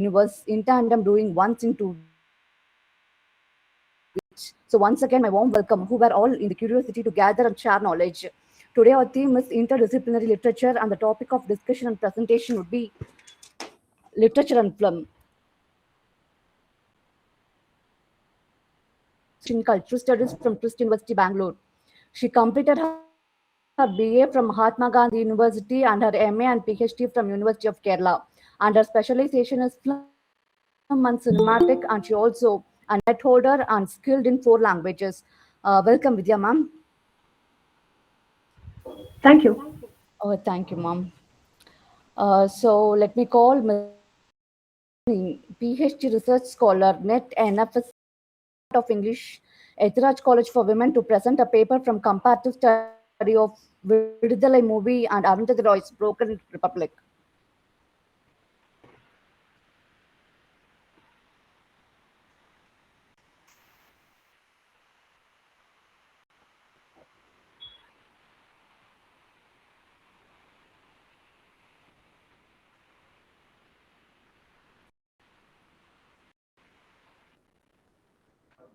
universe in tandem doing one thing to which. So once again, my warm welcome, who were all in the curiosity to gather and share knowledge. Today our theme is interdisciplinary literature and the topic of discussion and presentation would be literature and film. In Cultural Studies from Trust University, Bangalore. She completed her BA from Mahatma Gandhi University and her MA and PhD from University of Kerala. And her specialization is film and cinematic, and she also a net holder and skilled in 4 languages. Welcome, Vidya, ma'am. Thank you. Oh, thank you, ma'am. So let me call Ms. Ranjini, PhD research scholar, NET-NFSC of English, Ethiraj College for Women to present a paper from comparative study of Vidudhalai movie and Arundhati Roy's Broken Republic.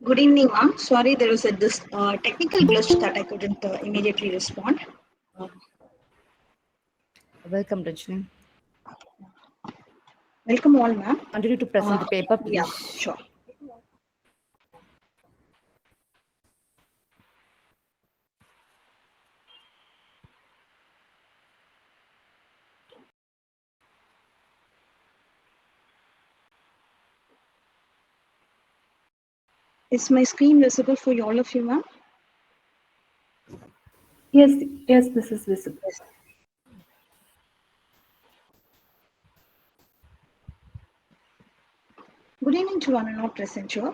Good evening, ma'am. Sorry, there was this technical glitch that I couldn't immediately respond. Uh, Welcome, Ranjini. Welcome all, ma'am. Continue to present the paper, Yeah, please. sure. Is my screen visible for all of you, ma'am? Yes, yes, this is visible. Good evening to one and all present here.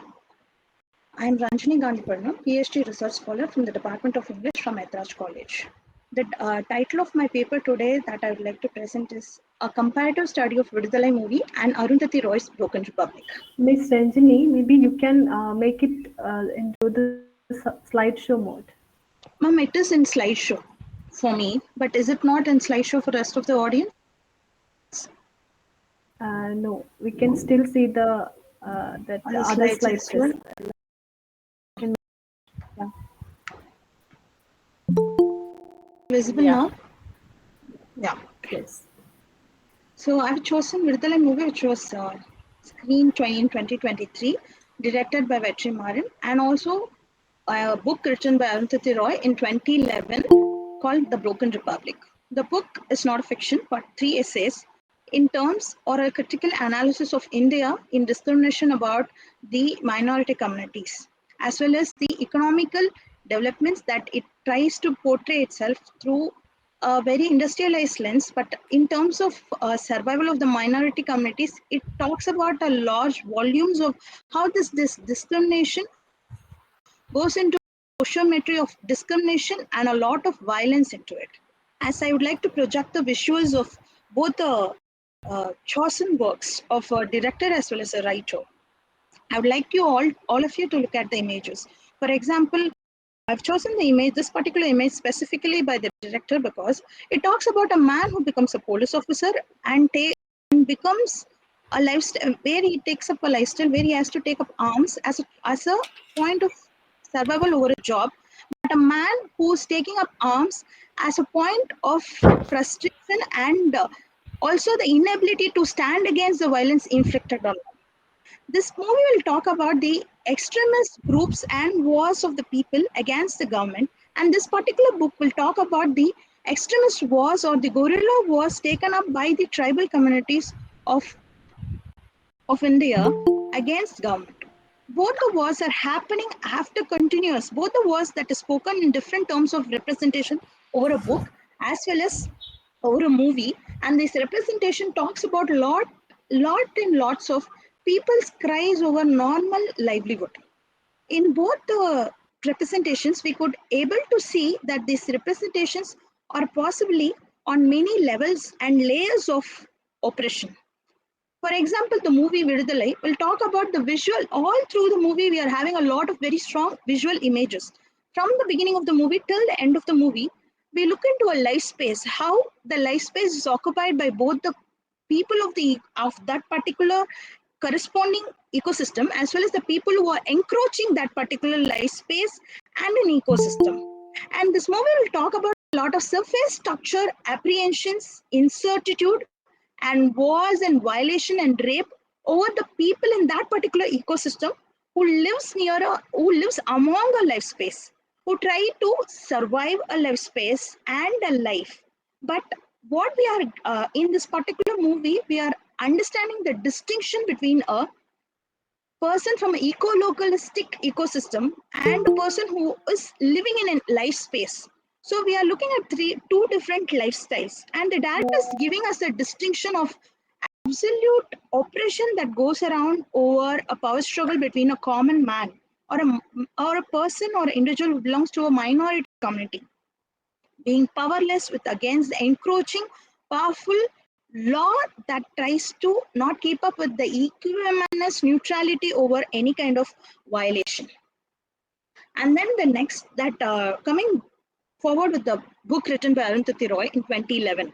I am Ranjini G, Ph.D. research scholar from the Department of English from Ethiraj College. The title of my paper today that I would like to present is A Comparative Study of Vidudhalai movie and Arundhati Roy's Broken Republic. Miss Ranjini, maybe you can make it into the slideshow mode. Ma'am, it is in slideshow for me, but is it not in slideshow for the rest of the audience? No, we can still see the that On the other slides slide. as well. Yeah. Visible Yeah. now? Yeah. Yes. So I've chosen Vidudhalai movie, which was screened in 2023, directed by Vetri Maran, and also a book written by Arundhati Roy in 2011 called The Broken Republic. The book is not a fiction, but 3 essays in terms or a critical analysis of India in discrimination about the minority communities, as well as the economical developments that it tries to portray itself through a very industrialized lens. But in terms of survival of the minority communities, it talks about a large volumes of how this discrimination goes into sociometry of discrimination and a lot of violence into it. As I would like to project the visuals of both the chosen works of a director as well as a writer, I would like you all of you to look at the images. For example, I've chosen the image, this particular image specifically by the director because it talks about a man who becomes a police officer and becomes a lifestyle where he takes up a lifestyle where he has to take up arms as a point of survival over a job, but a man who's taking up arms as a point of frustration and also the inability to stand against the violence inflicted on him. This movie will talk about the extremist groups and wars of the people against the government, and this particular book will talk about the extremist wars or the guerrilla wars taken up by the tribal communities of India against government. Both the wars are happening after continuous, both the wars that is spoken in different terms of representation over a book as well as over a movie, and this representation talks about lots of people's cries over normal livelihood. In both the representations, we could able to see that these representations are possibly on many levels and layers of oppression. For example, the movie Vidudhalai will talk about the visual. All through the movie, we are having a lot of very strong visual images. From the beginning of the movie till the end of the movie, we look into a life space, how the life space is occupied by both the people of that particular corresponding ecosystem, as well as the people who are encroaching that particular life space and an ecosystem. And this movie will talk about a lot of surface structure apprehensions, incertitude, and wars and violation and rape over the people in that particular ecosystem who lives among a life space, who try to survive a life space and a life. But what we are in this particular movie, we are understanding the distinction between a person from an eco-localistic ecosystem and a person who is living in a life space. So we are looking at two different lifestyles, and the director is giving us a distinction of absolute oppression that goes around over a power struggle between a common man or a person or an individual who belongs to a minority community, being powerless with against the encroaching, powerful law that tries to not keep up with the equanimous neutrality over any kind of violation. And then the next, that coming forward with the book written by Arundhati Roy in 2011,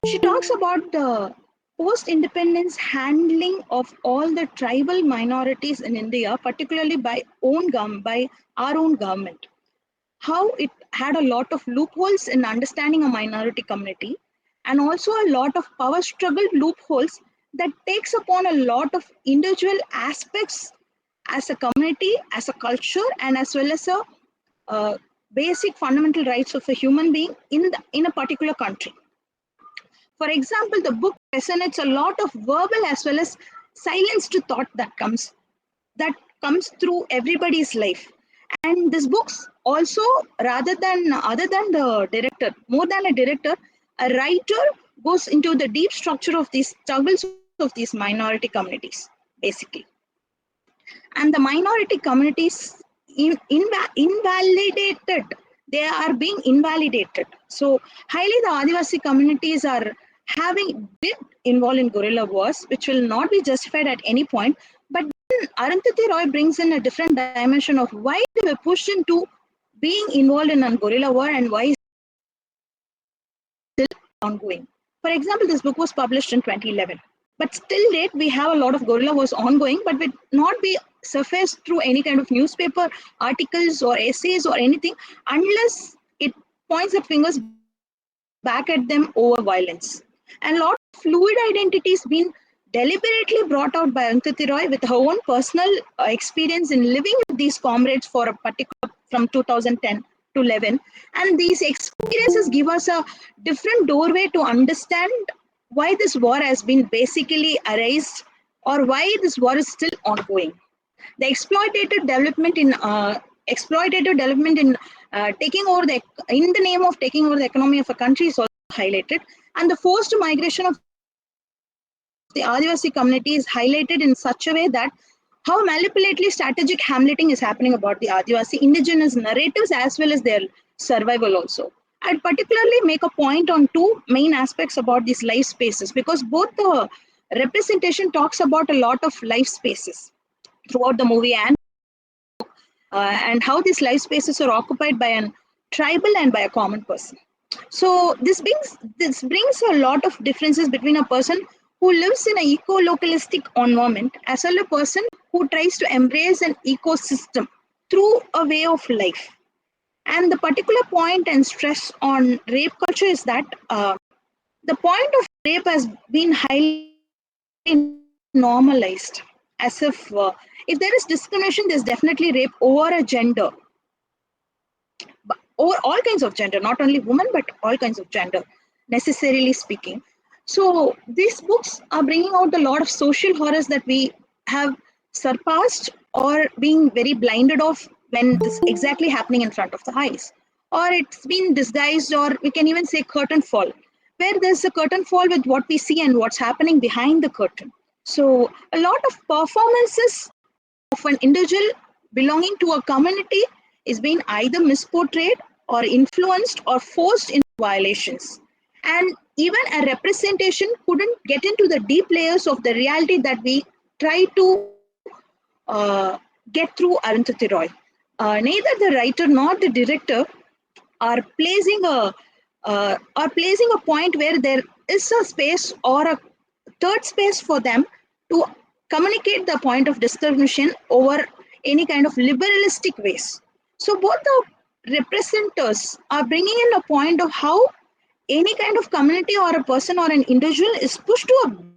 she talks about the post-independence handling of all the tribal minorities in India, particularly by our own government. How it had a lot of loopholes in understanding a minority community, and also a lot of power struggle loopholes that takes upon a lot of individual aspects as a community, as a culture, and as well as a basic fundamental rights of a human being in a particular country. For example, the book resonates a lot of verbal as well as silenced thought that comes through everybody's life. And this book's also, other than the director, more than a director, a writer goes into the deep structure of these struggles of these minority communities, basically. And the minority communities invalidated. They are being invalidated. So highly the Adivasi communities are been involved in guerrilla wars, which will not be justified at any point. But then Arundhati Roy brings in a different dimension of why they were pushed into being involved in a guerrilla war and why it's still ongoing. For example, this book was published in 2011. But still date, we have a lot of guerrilla wars ongoing, but will not be surfaced through any kind of newspaper articles or essays or anything, unless it points the fingers back at them over violence. And a lot of fluid identities being deliberately brought out by Arundhati Roy with her own personal experience in living with these comrades for a particular from 2010 to 11. And these experiences give us a different doorway to understand why this war has been basically erased or why this war is still ongoing. The exploitative development in taking over in the name of taking over the economy of a country is also highlighted, and the forced migration of the Adivasi community is highlighted in such a way that how manipulatively strategic hamleting is happening about the Adivasi indigenous narratives as well as their survival also. I'd particularly make a point on two main aspects about these life spaces, because both the representation talks about a lot of life spaces throughout the movie and how these life spaces are occupied by a tribal and by a common person. So this brings a lot of differences between a person who lives in an eco-localistic environment as well as a person who tries to embrace an ecosystem through a way of life. And the particular point and stress on rape culture is that the point of rape has been highly normalized, as if there is discrimination, there's definitely rape over a gender, over all kinds of gender, not only women, but all kinds of gender, necessarily speaking. So these books are bringing out a lot of social horrors that we have surpassed or being very blinded of when this is exactly happening in front of the eyes. Or it's been disguised, or we can even say curtain fall, where there's a curtain fall with what we see and what's happening behind the curtain. So a lot of performances of an individual belonging to a community is being either misportrayed or influenced or forced into violations. And even a representation couldn't get into the deep layers of the reality that we try to get through Arundhati Roy. Neither the writer nor the director are placing a point where there is a space or a third space for them to communicate the point of discrimination over any kind of liberalistic ways. So both the representatives are bringing in a point of how any kind of community or a person or an individual is pushed to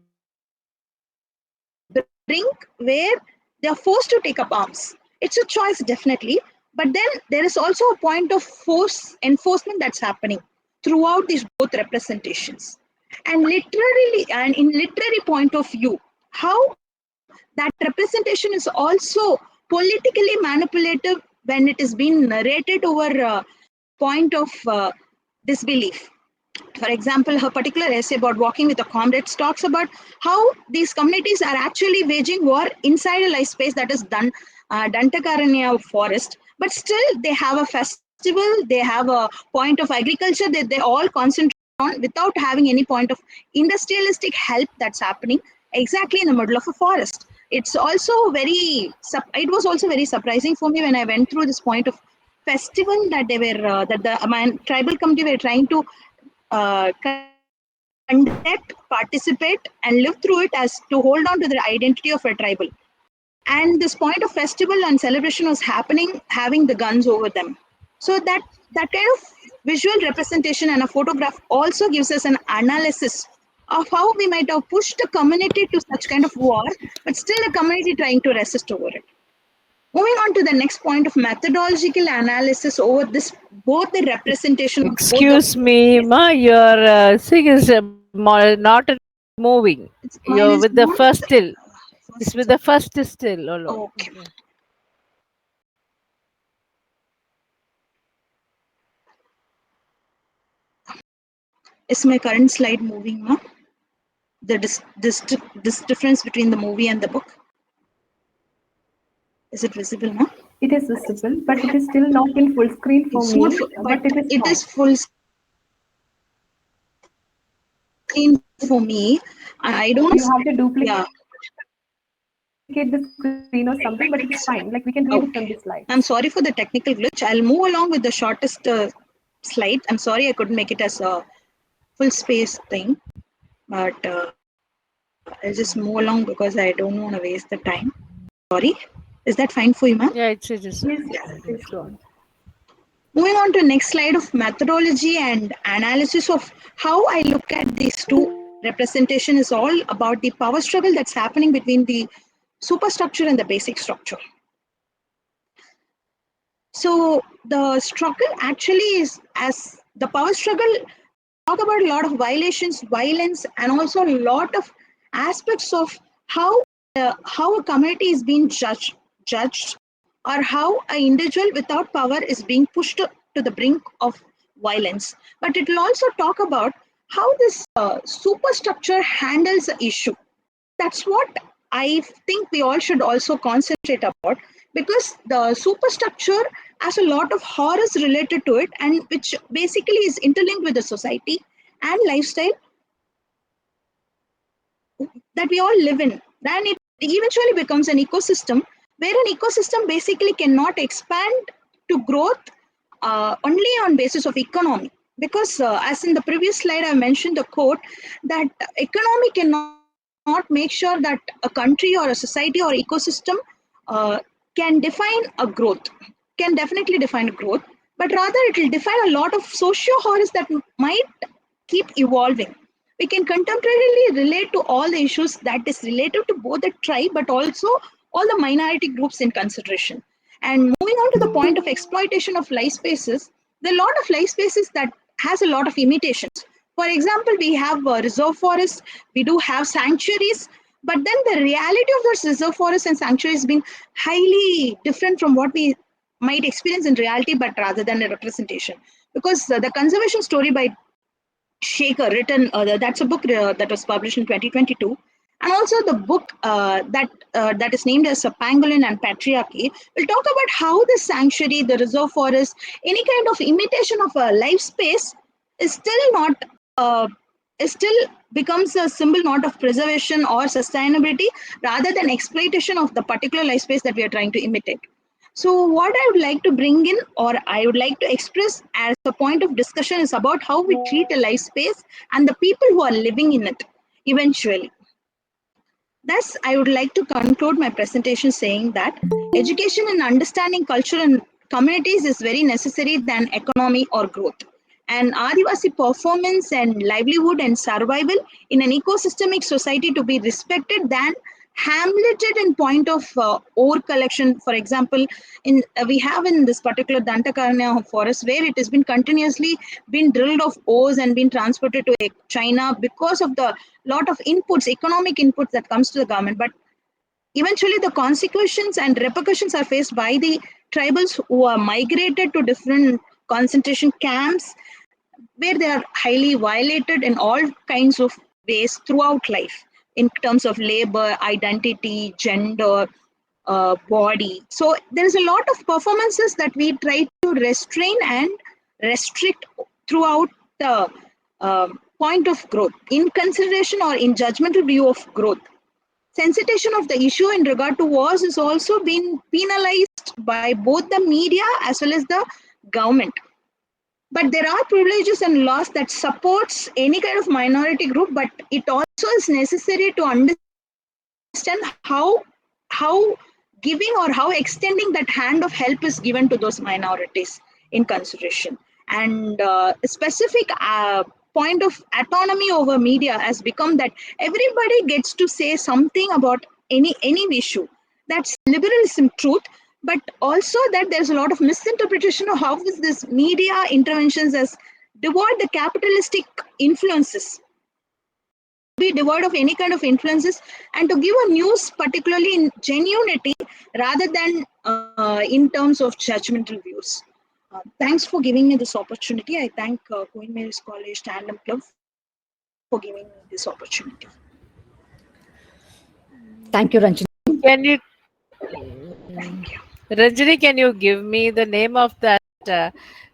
a brink where they are forced to take up arms. It's a choice, definitely, but then there is also a point of force enforcement that's happening throughout these both representations. And literally, and in literary point of view, how that representation is also politically manipulative when it is being narrated over a point of disbelief. For example, her particular essay about walking with the comrades talks about how these communities are actually waging war inside a life space that is Dantakaranya forest, but still they have a festival, they have a point of agriculture that they all concentrate on without having any point of industrialistic help that's happening exactly in the middle of a forest. It's also it was also very surprising for me when I went through this point of festival that they were that the tribal community were trying to conduct, participate, and live through it as to hold on to the identity of a tribal. And this point of festival and celebration was happening, having the guns over them. So that kind of visual representation and a photograph also gives us an analysis of how we might have pushed a community to such kind of war, but still a community trying to resist over it. Moving on to the next point of methodological analysis over this, both the representation. Excuse me, Ma, your thing is not moving. You're with the first still. It's with the first still. Okay. Is my current slide moving, Ma? This difference between the movie and the book? Is it visible, Ma? It is visible, but it is still not in full screen for me. But it is full screen for me. I don't know. You have to duplicate the screen or something, but it's fine. Like we can read it from the slide. I'm sorry for the technical glitch. I'll move along with the shortest slide. I'm sorry I couldn't make it as a full space thing, but I'll just move along because I don't want to waste the time. Sorry. Is that fine for you, ma'am? Yeah, it is. Please go on. Moving on to the next slide of methodology and analysis of how I look at these two representation is all about the power struggle that's happening between the superstructure and the basic structure. So the struggle actually is, as the power struggle, talk about a lot of violations, violence, and also a lot of aspects of how a community is being judged, or how an individual without power is being pushed to the brink of violence. But it will also talk about how this superstructure handles the issue. That's what I think we all should also concentrate about, because the superstructure has a lot of horrors related to it, and which basically is interlinked with the society and lifestyle that we all live in. Then it eventually becomes an ecosystem, where an ecosystem basically cannot expand to growth only on basis of economy. Because as in the previous slide, I mentioned the quote that economy cannot make sure that a country or a society or ecosystem can define a growth, can definitely define a growth, but rather it will define a lot of socio-horrors that might keep evolving. We can contemporarily relate to all the issues that is related to both the tribe, but also all the minority groups in consideration. And moving on to the point of exploitation of life spaces, there are a lot of life spaces that has a lot of imitations. For example, we have reserve forests, we do have sanctuaries, but then the reality of those reserve forests and sanctuaries has been highly different from what we might experience in reality, but rather than a representation. Because the conservation story by Shaker, written, that's a book that was published in 2022. And also the book that is named as Pangolin and Patriarchy will talk about how the sanctuary, the reserve forest, any kind of imitation of a life space is still not, still becomes a symbol not of preservation or sustainability, rather than exploitation of the particular life space that we are trying to imitate. So what I would like to bring in, or I would like to express as a point of discussion, is about how we treat a life space and the people who are living in it eventually. Thus, I would like to conclude my presentation saying that education and understanding culture and communities is very necessary than economy or growth. And Adivasi performance and livelihood and survival in an ecosystemic society to be respected than hamleted in point of ore collection. For example, in we have in this particular Dantakaranya forest where it has been continuously been drilled of ores and been transported to China because of the lot of inputs, economic inputs that comes to the government. But eventually the consequences and repercussions are faced by the tribals who are migrated to different concentration camps where they are highly violated in all kinds of ways throughout life in terms of labor, identity, gender, body. So there is a lot of performances that we try to restrain and restrict throughout the point of growth, in consideration or in judgmental view of growth. Sensitization of the issue in regard to wars is also been penalized by both the media as well as the government. But there are privileges and laws that supports any kind of minority group, but it also is necessary to understand how giving or how extending that hand of help is given to those minorities in consideration. And a specific point of autonomy over media has become that everybody gets to say something about any issue. That's liberalism truth, but also that there's a lot of misinterpretation of how is this media interventions as devoid the capitalistic influences, be devoid of any kind of influences, and to give a news particularly in genuinity rather than in terms of judgmental views. Thanks for giving me this opportunity. I thank Queen Mary's College Tandem Club for giving me this opportunity. Thank you, Ranjini. Can you, Thank you. Ranjini, can you give me the name of that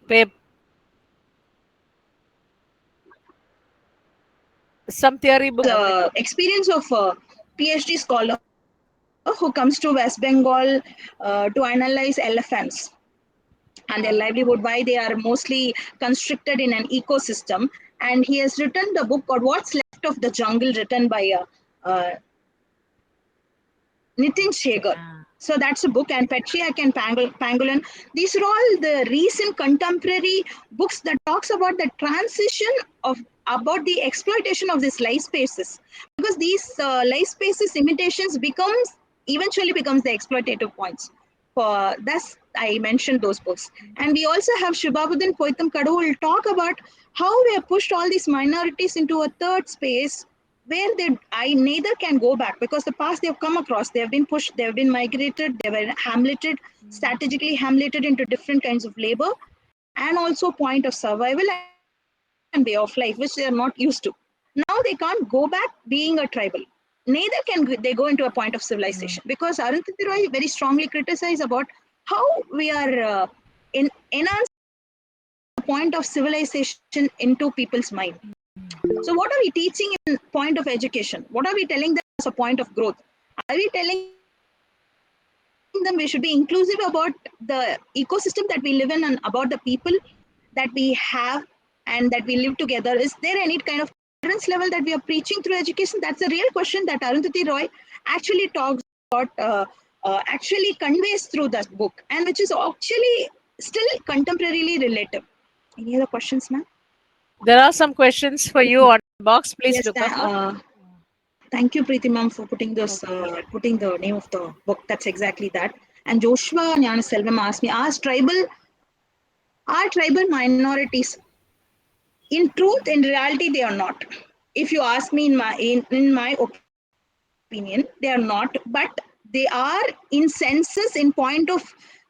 paper? Some theory book. The experience of a Ph.D. scholar who comes to West Bengal to analyze elephants and their livelihood, why they are mostly constricted in an ecosystem. And he has written the book called What's Left of the Jungle, written by Nitin Shegar. So that's a book, and Petriac and Pangolin. These are all the recent contemporary books that talks about the transition of about the exploitation of these life spaces, because these life spaces imitations eventually becomes the exploitative points. For thus, I mentioned those books, and we also have Shibabuddin Poitam Kadu will talk about how we have pushed all these minorities into a third space where I neither can go back, because the past they have come across, they have been pushed, they have been migrated, they were hamleted, strategically hamleted into different kinds of labor, and also point of survival and way of life, which they are not used to. Now they can't go back being a tribal. Neither can they go into a point of civilization, because Arundhati Roy very strongly criticized about how we are enhancing the point of civilization into people's mind. So what are we teaching in point of education? What are we telling them as a point of growth? Are we telling them we should be inclusive about the ecosystem that we live in and about the people that we have and that we live together? Is there any kind of tolerance level that we are preaching through education? That's a real question that Arundhati Roy actually talks about, actually conveys through that book, and which is actually still contemporarily relative. Any other questions, ma'am? There are some questions for you on the box. Please Yes, look up. thank you, Preeti ma'am, for putting this, putting the name of the book. That's exactly that. And Joshua Nyanaselvam asked me, are tribal minorities? In truth, in reality, they are not. If you ask me, in my opinion, they are not. But they are in census, in point of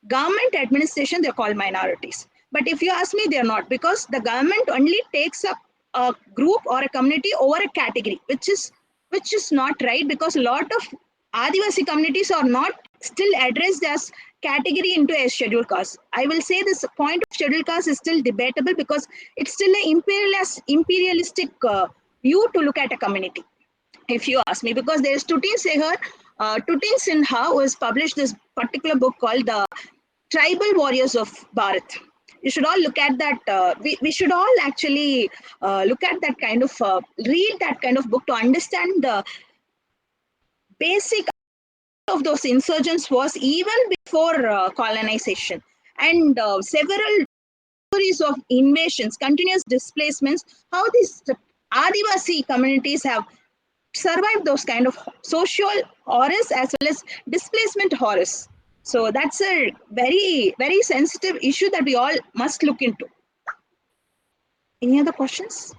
government administration, they're called minorities. But if you ask me, they are not, because the government only takes up a group or a community over a category, which is not right, because a lot of Adivasi communities are not still addressed as category into a scheduled caste. I will say this point of scheduled caste is still debatable, because it's still an imperialistic view to look at a community, if you ask me. Because there is Tutin Sinha, who has published this particular book called The Tribal Warriors of Bharat. You should all look at that. We should all actually look at that kind of, read that kind of book to understand the basic of those insurgents was even before colonization, and several stories of invasions, continuous displacements, how these Adivasi communities have survived those kind of social horrors as well as displacement horrors. So that's a very, very sensitive issue that we all must look into. Any other questions?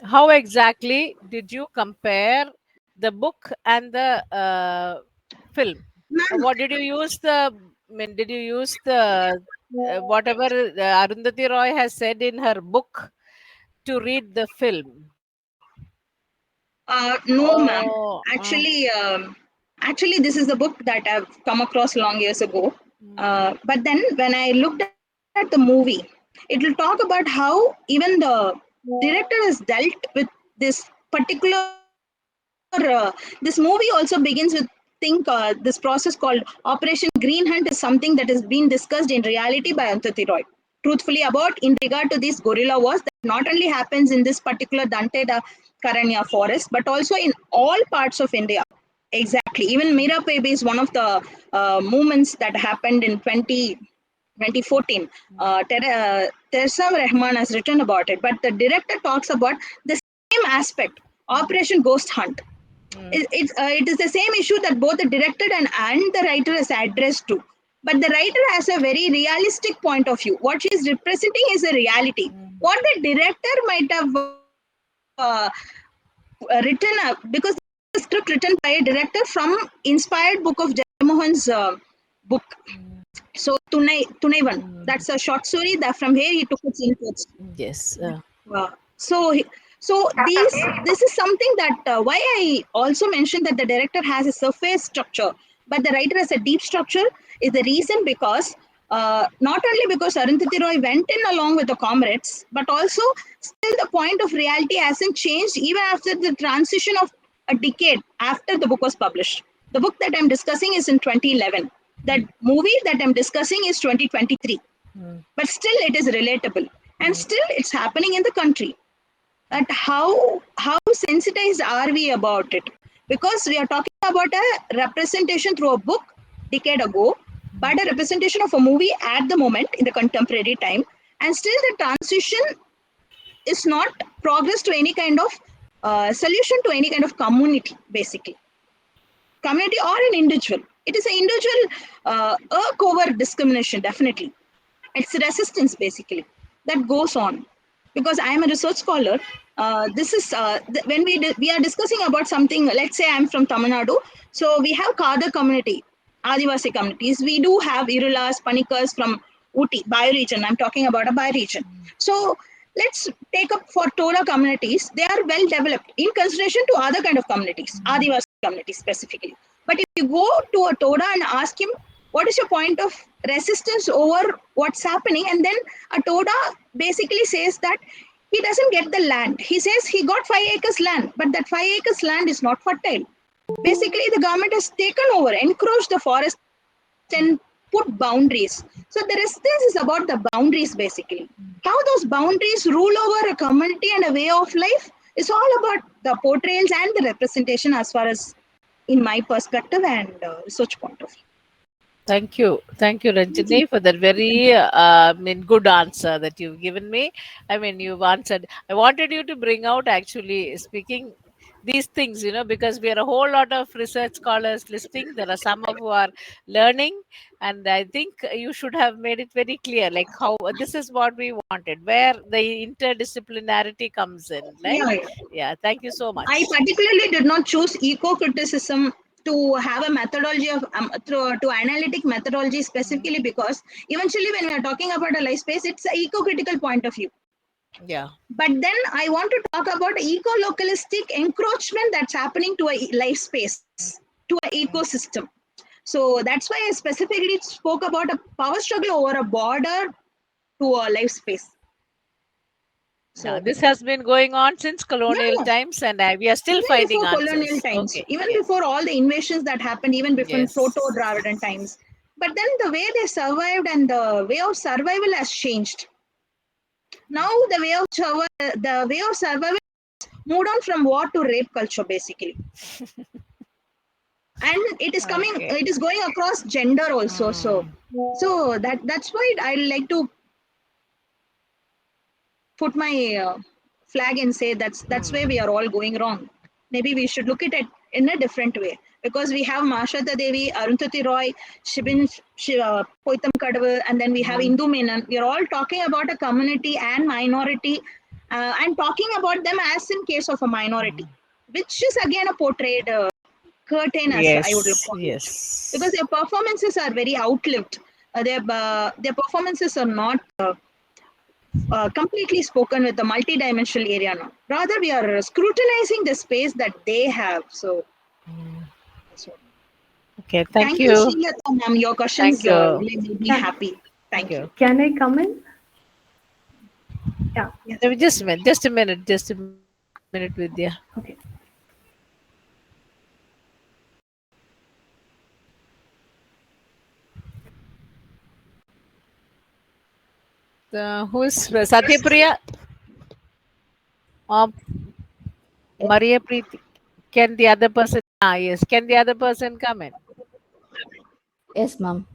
How exactly did you compare the book and the film? What did you use did you use the whatever Arundhati Roy has said in her book to read the film? No, ma'am. Oh, Actually, this is a book that I've come across long years ago. But then when I looked at the movie, it will talk about how even the director has dealt with this particular. This movie also begins with this process called Operation Green Hunt is something that is being discussed in reality by Arundhati Roy. Truthfully, about in regard to these guerrilla wars that not only happens in this particular Dante da Karanya forest, but also in all parts of India. Exactly. Even Mira Baby is one of the movements that happened in 2014. Teresa Rahman has written about it, but the director talks about the same aspect, Operation Ghost Hunt. It is the same issue that both the director and the writer is addressed to. But the writer has a very realistic point of view. What she is representing is a reality. What the director might have written, because the script written by a director from inspired book of Jaymohan's book. So Tunaivan, that's a short story that from here he took its inputs. yes. So this is something that why I also mentioned that the director has a surface structure, but the writer has a deep structure is the reason because not only because Arundhati Roy went in along with the comrades, but also still the point of reality hasn't changed even after the transition of a decade after the book was published. The book that I'm discussing is in 2011. That movie that I'm discussing is 2023. But still it is relatable. And still it's happening in the country. That how sensitized are we about it? Because we are talking about a representation through a book decade ago, but a representation of a movie at the moment in the contemporary time, and still the transition is not progress to any kind of solution to any kind of community, basically community or an individual. It is an individual covert discrimination, definitely. It's resistance, basically, that goes on. Because I am a research scholar, this is when we are discussing about something. Let's say I'm from Tamil Nadu, so we have Kadar community, Adivasi communities. We do have Irulas, Panikas from Uti, bioregion. I'm talking about a bioregion. So let's take up for Tora communities. They are well developed in consideration to other kind of communities, Adivasi communities specifically. But if you go to a Tora and ask him, what is your point of resistance over what's happening? And then a Toda basically says that he doesn't get the land. He says he got 5 acres land, but that 5 acres land is not fertile. Basically, the government has taken over, encroached the forest and put boundaries. So the resistance is about the boundaries, basically. How those boundaries rule over a community and a way of life is all about the portrayals and the representation as far as in my perspective and research point of view. Thank you, Ranjini, for that very good answer that you've given me. I mean, you've answered. I wanted you to bring out actually speaking these things, because we are a whole lot of research scholars listening. There are some of who are learning, and I think you should have made it very clear, like how this is what we wanted, where the interdisciplinarity comes in, right? Yeah. Yeah. Thank you so much. I particularly did not choose eco-criticism to have a methodology of to analytic methodology specifically because eventually when we are talking about a life space, it's an eco-critical point of view. Yeah. But then I want to talk about eco-localistic encroachment that's happening to a life space, to an ecosystem. So that's why I specifically spoke about a power struggle over a border to a life space. So this has been going on since colonial times, and we are still even finding before answers. colonial times, Okay. even before all the invasions that happened, even before Proto-Dravidian times. But then the way they survived and the way of survival has changed. Now the way of survival moved on from war to rape culture, basically. And it is coming, Okay. it is going across gender also. So that's why I like to put my flag and say that's where we are all going wrong. Maybe we should look at it in a different way, because we have Mashata Devi, Arundhati Roy, Poitam Kadavu, and then we have Indu Menon. We are all talking about a community and minority, and talking about them as in case of a minority, which is again a portrayed curtain, as I would Yes, call it, because yes. their performances are very outlived. Their performances are not completely spoken with the multi-dimensional area now. Rather, we are scrutinizing the space that they have. So Okay, thank thank you, you. Srilata ma'am. Your questions Thank you. really made me Can, happy. Thank Thank you. you. can I come in? Yeah. Yes. Just a minute, just a minute, just a minute, Vidya. Okay. Who is Satyapriya or Maria Preeti? Can the other person? Ah, yes. Can the other person come in? Yes, ma'am.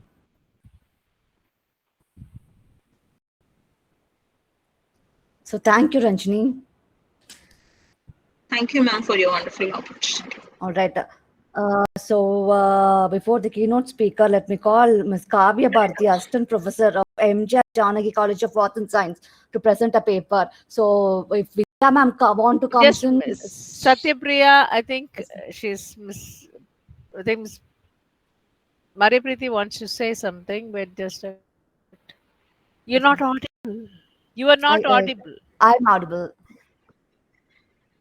So thank you, Ranjini. Thank you, ma'am, for your wonderful opportunity. All right. Before the keynote speaker, let me call Ms. Kavya Bharathi, Assistant Professor of MJ Janaki College of Arts and Science, to present a paper. So if Vidya ma'am want to come Just in, Satyapriya. I think she's Miss. I think Miss Maria Preeti wants to say something, but just you're not audible. You are not I audible. I'm audible.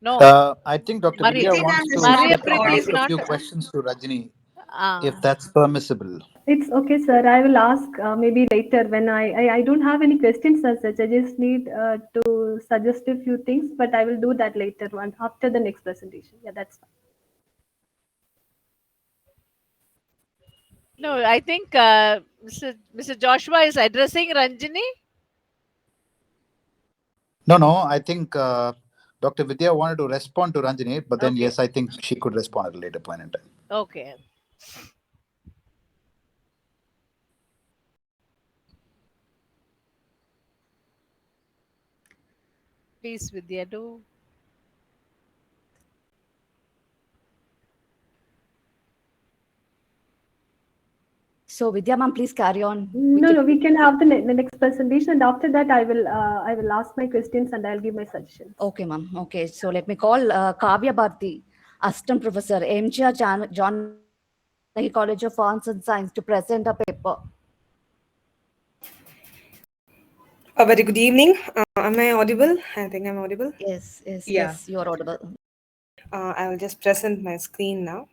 No, I think Dr. Vidya Preeti Maria ma'am wants is to not Maria Preeti is ask a not. few audible. questions to Rajini, if Ah, that's permissible. It's okay, sir. I will ask maybe later when I don't have any questions as such. I just need to suggest a few things, but I will do that later one after the next presentation. Yeah, that's fine. no, I think Mr. Joshua is addressing Ranjini. No, I think Dr. Vidya wanted to respond to Ranjini, but then Okay, yes, I think she could respond at a later point in time. okay. Please, Vidya, do. So Vidya ma'am, please carry on. No, we can have the next presentation, and after that, I will ask my questions and I'll give my suggestions. Okay, ma'am. Okay, so let me call Kavya Bharathi, Assistant Professor, MGR Janaki College of Arts and Science, to present a paper. A very good evening. Am I audible? I think I'm audible. Yes, Yeah. you are audible. I will just present my screen now.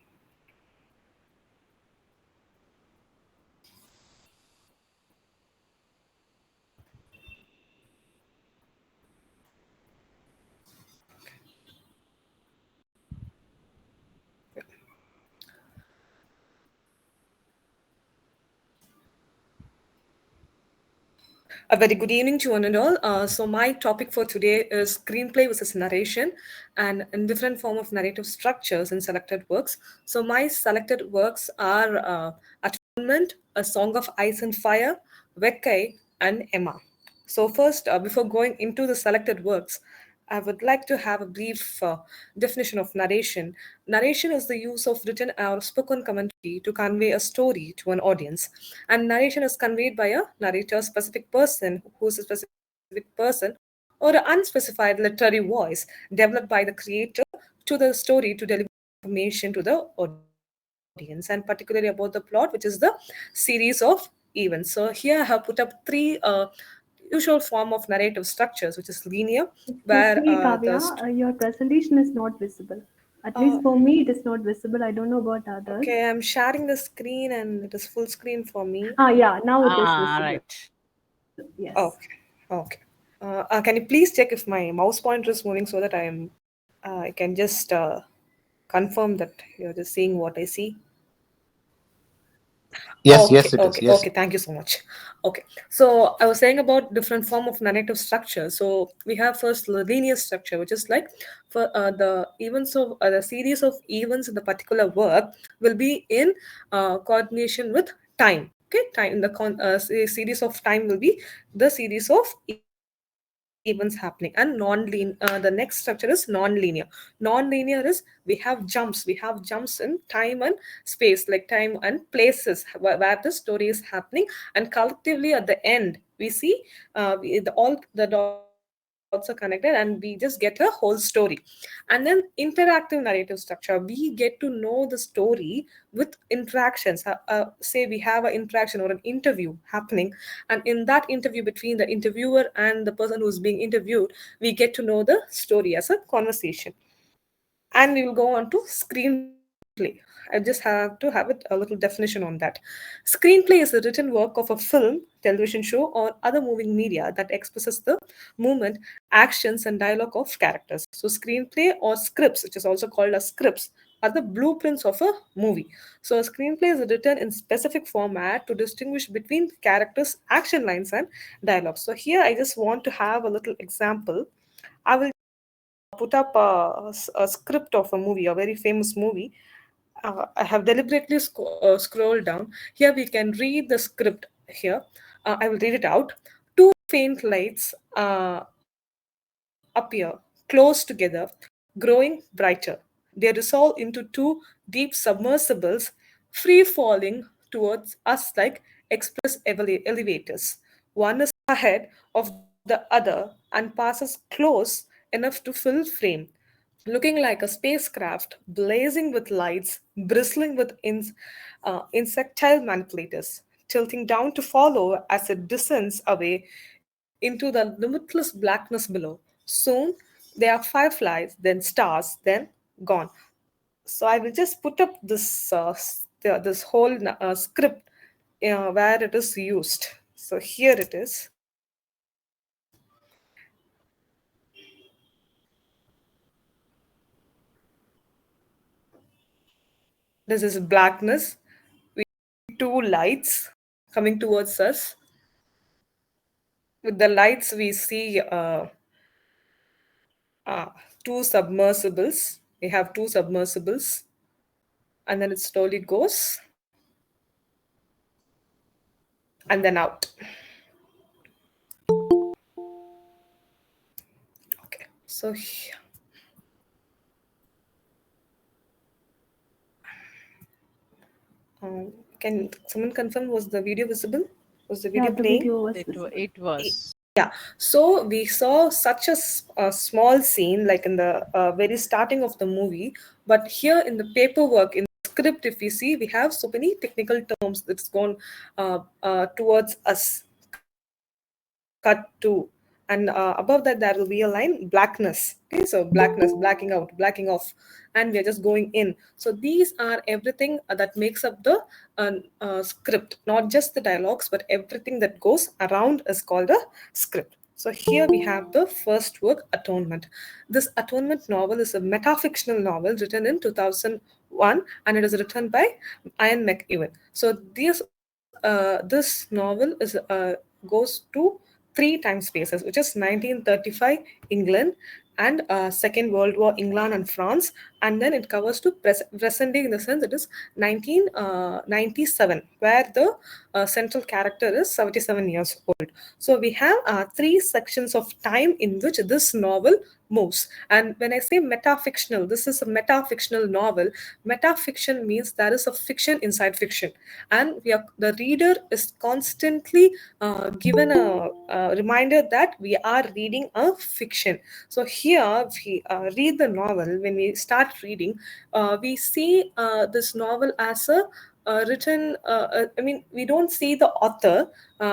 A very good evening to one and all. So my topic for today is screenplay versus narration and in different form of narrative structures in selected works. So my selected works are Atonement, A Song of Ice and Fire, Vekai, and Emma. So first, before going into the selected works, I would like to have a brief definition of narration. Narration is the use of written or spoken commentary to convey a story to an audience. And narration is conveyed by a narrator, specific person who is a specific person, or an unspecified literary voice developed by the creator to the story to deliver information to the audience, and particularly about the plot, which is the series of events. So here I have put up three usual form of narrative structures, which is linear, where Excuse me, the Kavya, your presentation is not visible. At least for me, it is not visible. I don't know about others. okay, I'm sharing the screen and it is full screen for me. Ah, yeah, now it is Ah, visible. right. Yes. Okay. Can you please check if my mouse pointer is moving so that I can just confirm that you're just seeing what I see? Yes, Okay, yes, it is. okay, Yes. okay. Thank you so much. Okay, so I was saying about different form of narrative structure. So we have first the linear structure, which is like for the events of the series of events in the particular work will be in coordination with time. Okay, time in the series of time will be the series of events happening, and the next structure is non-linear. Non-linear is we have jumps in time and space, like time and places where the story is happening, and collectively at the end we see all the dots are connected and we just get a whole story. And then interactive narrative structure, we get to know the story with interactions. Say we have an interaction or an interview happening, and in that interview between the interviewer and the person who's being interviewed, we get to know the story as a conversation. And we will go on to screenplay. I just have to have it a little definition on that. Screenplay is a written work of a film, television show, or other moving media that expresses the movement, actions, and dialogue of characters. So, screenplay or scripts, which is also called as scripts, are the blueprints of a movie. So, a screenplay is written in specific format to distinguish between characters, action lines, and dialogues. So, here I just want to have a little example. I will put up a script of a movie, a very famous movie. I have deliberately scrolled down. Here we can read the script here. I will read it out. Two faint lights appear close together, growing brighter. They dissolve into two deep submersibles, free falling towards us like express elevators. One is ahead of the other and passes close enough to fill frame, looking like a spacecraft blazing with lights, bristling with insectile manipulators, tilting down to follow as it descends away into the limitless blackness below. Soon, there are fireflies, then stars, then gone. So I will just put up this whole script where it is used. So here it is. This is blackness. We see two lights coming towards us. With the lights, we see uh, two submersibles. We have two submersibles, and then it slowly goes and then out. Okay, so can someone confirm, was the video visible? Was the video Yeah, the playing? video was It, visible. it was. Yeah, so we saw such a small scene like in the very starting of the movie, but here in the paperwork, in the script, if we see, we have so many technical terms that's gone towards us, cut to, and above that there will be a line blackness. Okay, so blackness, blacking out, blacking off, and we are just going in. So these are everything that makes up the script, not just the dialogues, but everything that goes around is called a script. So here we have the first work, Atonement. This Atonement novel is a metafictional novel written in 2001, and it is written by Ian McEwan. So this novel goes to three time spaces, which is 1935 England and Second World War England and France, and then it covers to present day, in the sense it is 1997, where the central character is 77 years old. So we have three sections of time in which this novel moves. And when I say metafictional, this is a metafictional novel. Metafiction means there is a fiction inside fiction, and the reader is constantly given a reminder that we are reading a fiction. So here we read the novel. When we start reading, we see this novel as a written. I mean, we don't see the author.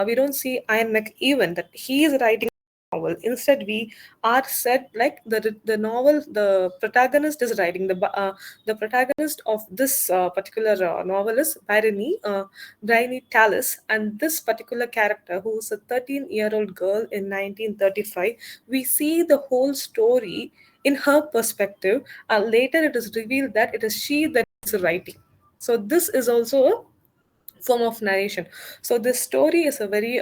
We don't see Ian McEwan that he is writing novel. Instead, we are said like the novel, the protagonist is writing. The protagonist of this particular novel is Bryony Tallis, and this particular character, who is a 13-year-old girl in 1935, we see the whole story in her perspective. Later, it is revealed that it is she that is writing. So this is also a form of narration. So this story is a very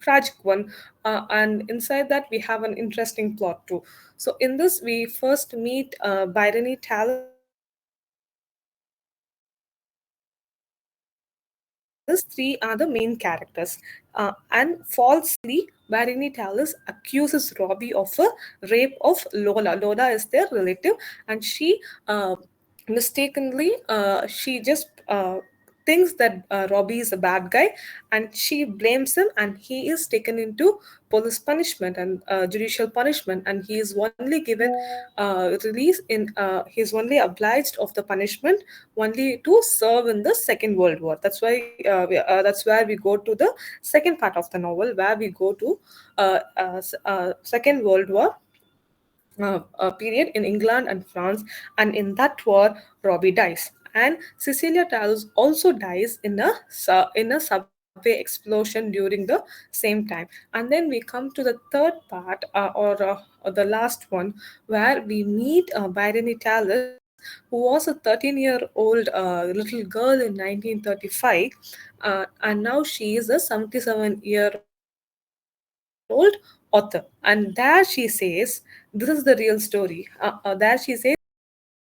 tragic one, and inside that we have an interesting plot too. So in this, we first meet Byrony Tallis. These three are the main characters. And falsely, Byrony Tallis accuses Robbie of a rape of Lola. Lola is their relative, and she mistakenly she just thinks that Robbie is a bad guy, and she blames him, and he is taken into police punishment and judicial punishment, and he is only given release in he is only obliged of the punishment only to serve in the Second World War. That's why that's where we go to the second part of the novel, where we go to Second World War period in England and France, and in that war, Robbie dies, and Cecilia Talus also dies in a subway explosion during the same time. And then we come to the third part, or the last one, where we meet Byrony Talus, who was a 13-year-old little girl in 1935, and now she is a 77-year-old author. And there she says, this is the real story. There she says,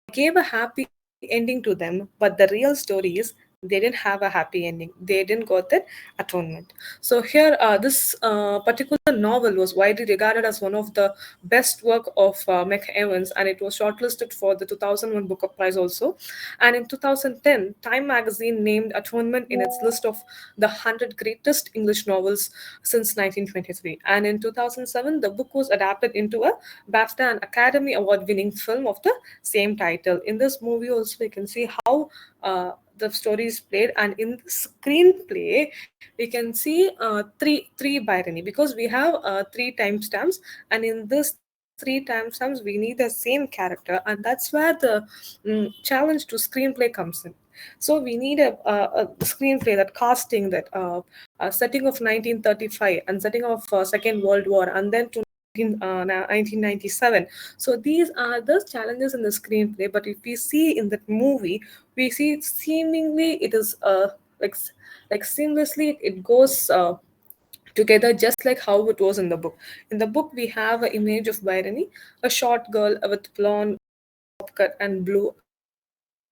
I gave a happy ending to them, but the real story is they didn't have a happy ending. They didn't got that atonement. So here, this particular novel was widely regarded as one of the best work of McEvans, and it was shortlisted for the 2001 Booker Prize also. And in 2010, Time magazine named Atonement in its list of the 100 greatest English novels since 1923. And in 2007, the book was adapted into a BAFTA and Academy Award winning film of the same title. In this movie, also, you can see how the story is played, and in the screenplay, we can see three Byrony, because we have three timestamps, and in this three timestamps, we need the same character, and that's where the challenge to screenplay comes in. So we need a screenplay, that casting, that setting of 1935 and setting of Second World War, and then to 1997. So these are the challenges in the screenplay. But if we see in that movie, we see seemingly it is like seamlessly it goes together, just like how it was in the book. In the book, we have an image of Byrony, a short girl with blonde bob cut and blue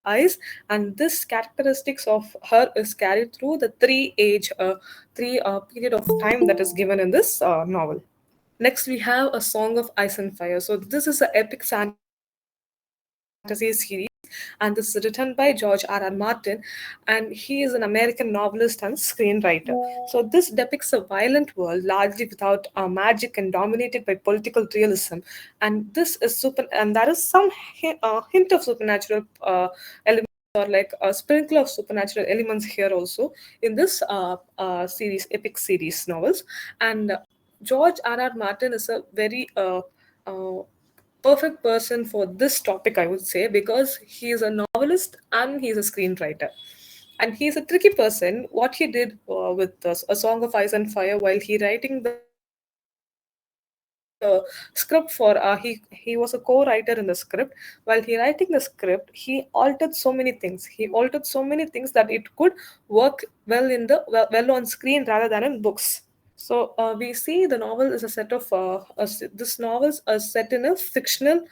eyes, and this characteristics of her is carried through the three period of time that is given in this novel. Next, we have A Song of Ice and Fire. So this is an epic fantasy series, and this is written by George R.R. Martin, and he is an American novelist and screenwriter. So this depicts a violent world, largely without magic and dominated by political realism, and this is and there is some hint of supernatural elements, or like a sprinkle of supernatural elements here also in this series, epic series novels. And George R.R. Martin is a very perfect person for this topic, I would say, because he is a novelist and he is a screenwriter. And he is a tricky person. What he did with A Song of Ice and Fire, while he writing the script for he was a co-writer in the script. While he writing the script, he altered so many things. He altered so many things that it could work well on screen rather than in books. So we see the novel is a set of this novels are set in a fictional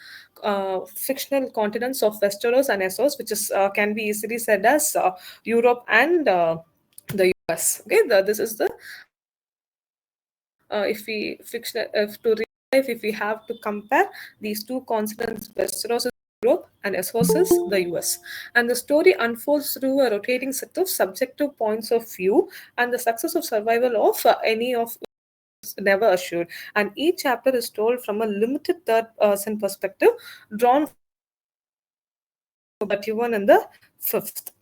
continents of Westeros and Essos, which is can be easily said as Europe and the US. Okay, this is the if we fictional if to real life, if we have to compare these two continents, Westeros is Europe and Essos is the US. And the story unfolds through a rotating set of subjective points of view, and the success of survival of any of never assured. And each chapter is told from a limited third person perspective, drawn from the point of view of the 31 and the 5th.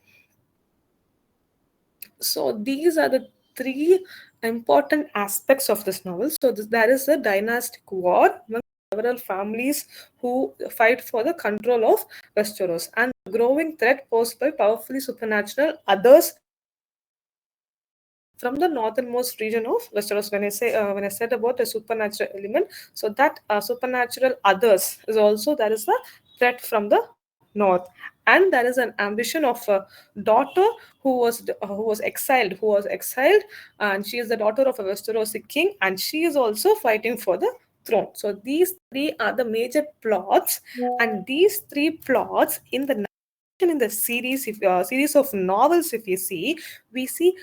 So these are the three important aspects of this novel. So there is a dynastic war among several families who fight for the control of Westeros, and the growing threat posed by powerfully supernatural others from the northernmost region of Westeros. When I said about a supernatural element, so that supernatural others is also there is a threat from the north. north. And there is an ambition of a daughter who was exiled, and she is the daughter of a Westerosi king, and she is also fighting for the throne. So these three are the major plots, and these three plots in the series of novels, if you see, we see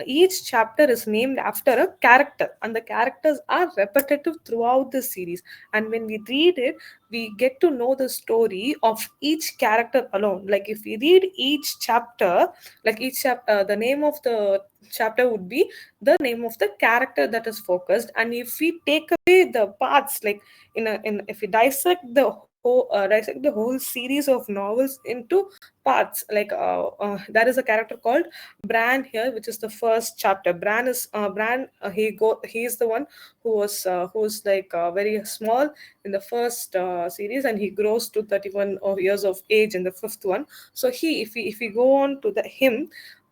each chapter is named after a character, and the characters are repetitive throughout the series. And when we read it, we get to know the story of each character alone. Like if we read each chapter, the name of the chapter would be the name of the character that is focused. And if we take away the parts, like if we dissect the whole series of novels into parts, like there is a character called Bran here, which is the first chapter. He is the one who's like very small in the first series, and he grows to 31 years of age in the fifth one. So if we go on to the him,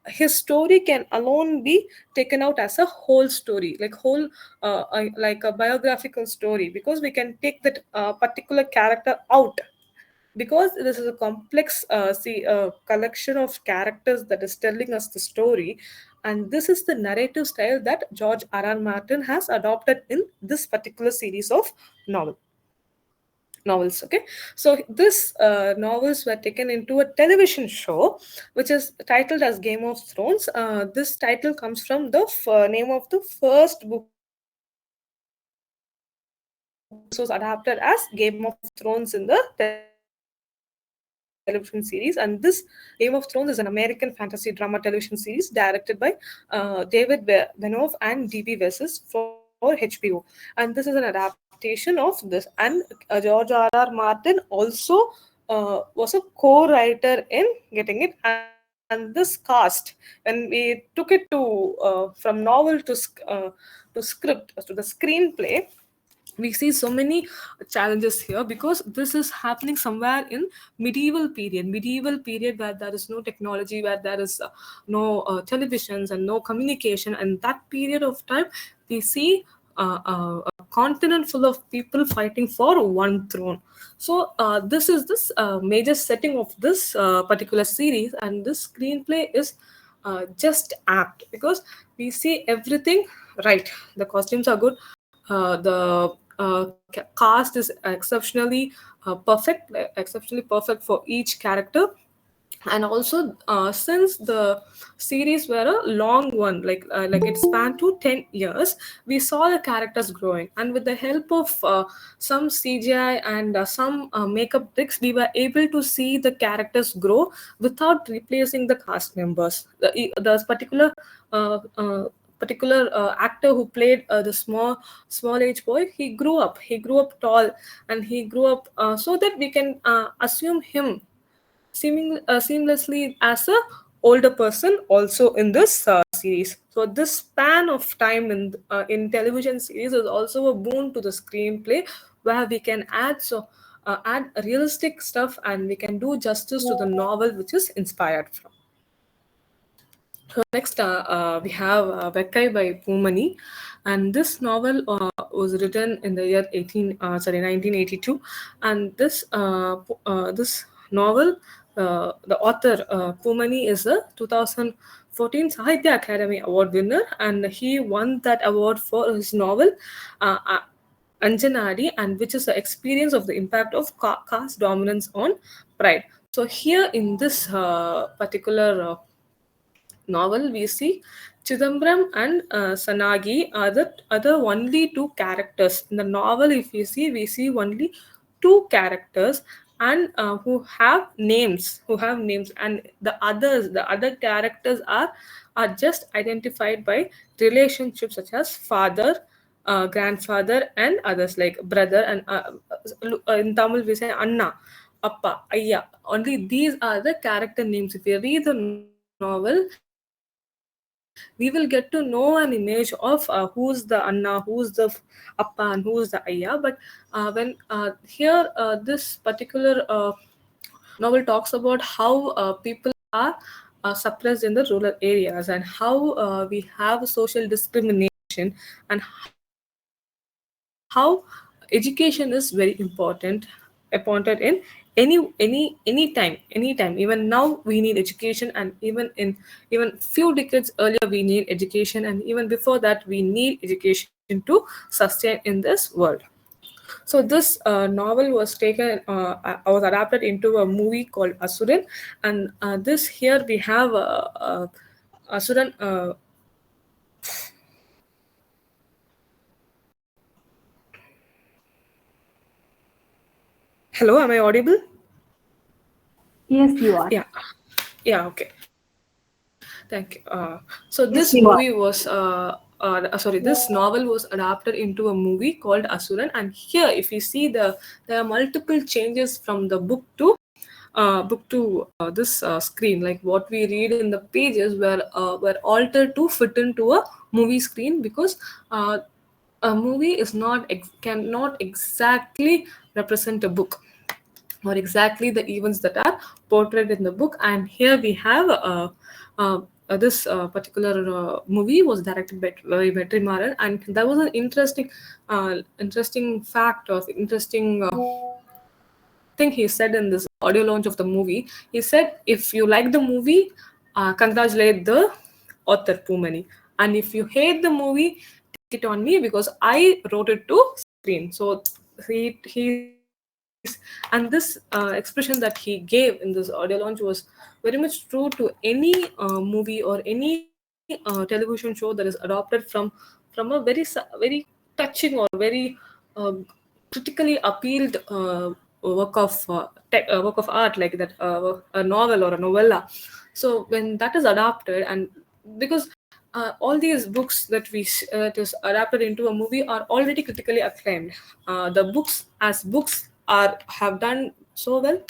his story can alone be taken out as a whole story, like a biographical story, because we can take that particular character out, because this is a complex collection of characters that is telling us the story. And this is the narrative style that George R. R. Martin has adopted in this particular series of novels. Okay, so this novels were taken into a television show which is titled as Game of Thrones. This title comes from the name of the first book that was adapted as Game of Thrones in the television series. And this Game of Thrones is an American fantasy drama television series directed by David Benioff and D.B. Wesses for HBO. And this is an adaptation of this. And George R.R. Martin also was a co-writer in getting it. And this cast, when we took it from novel to script, to the screenplay, we see so many challenges here, because this is happening somewhere in medieval period where there is no technology, where there is no televisions and no communication. And that period of time, we see a continent full of people fighting for one throne. So this is this major setting of this particular series, and this screenplay is just apt, because we see everything right. The costumes are good, the cast is exceptionally perfect for each character. And also, since the series were a long one, like it spanned to 10 years, we saw the characters growing, and with the help of some CGI and some makeup tricks, we were able to see the characters grow without replacing the cast members. The particular actor who played the small age boy, he grew up tall, and he grew up so that we can assume him seamlessly as a older person also in this series. So this span of time in television series is also a boon to the screenplay, where we can add realistic stuff, and we can do justice to the novel which is inspired from. So next, we have Vekai by Pumani, and this novel was written in the year 1982. And this novel, the author Pumani is a 2014 Sahitya Academy Award winner, and he won that award for his novel Anjanadi, and which is the experience of the impact of caste dominance on pride. So here in this particular novel, we see Chidambaram and Sanagi are the only two characters in the novel. If we see only two characters, and who have names, and the other characters are just identified by relationships such as father, grandfather, and others like brother, and in Tamil we say Anna, Appa, Ayya. Only these are the character names. If you read the novel, we will get to know an image of who's the Anna, who's the Appa, and who's the Ayya. But when here this particular novel talks about how people are suppressed in the rural areas, and how we have social discrimination, and how education is very important in every rural area. anytime. Even now we need education, and even few decades earlier we need education, and even before that we need education to sustain in this world. So this novel was taken, was adapted into a movie called Asuran, and this here we have Asuran. Hello, am I audible? Yes, you are. Yeah, yeah, okay. Thank you. So this movie Yes, was, you are. this novel was adapted into a movie called Asuran, and here, if you see there are multiple changes from the book to this screen. Like what we read in the pages were altered to fit into a movie screen, because uh, a movie is cannot exactly represent a book, or exactly the events that are portrayed in the book. And here we have this particular movie was directed by Vetrimaran, and that was an interesting fact, or interesting thing he said in this audio launch of the movie. He said, if you like the movie, congratulate the author Pumani, and if you hate the movie, take it on me, because I wrote it to screen. So he's and this expression that he gave in this audio launch was very much true to any movie or any television show that is adopted from a very touching, or very critically appealed work of art, like that, a novel or a novella. So when that is adapted, and because all these books that is adapted into a movie are already critically acclaimed. The books as books are have done so well,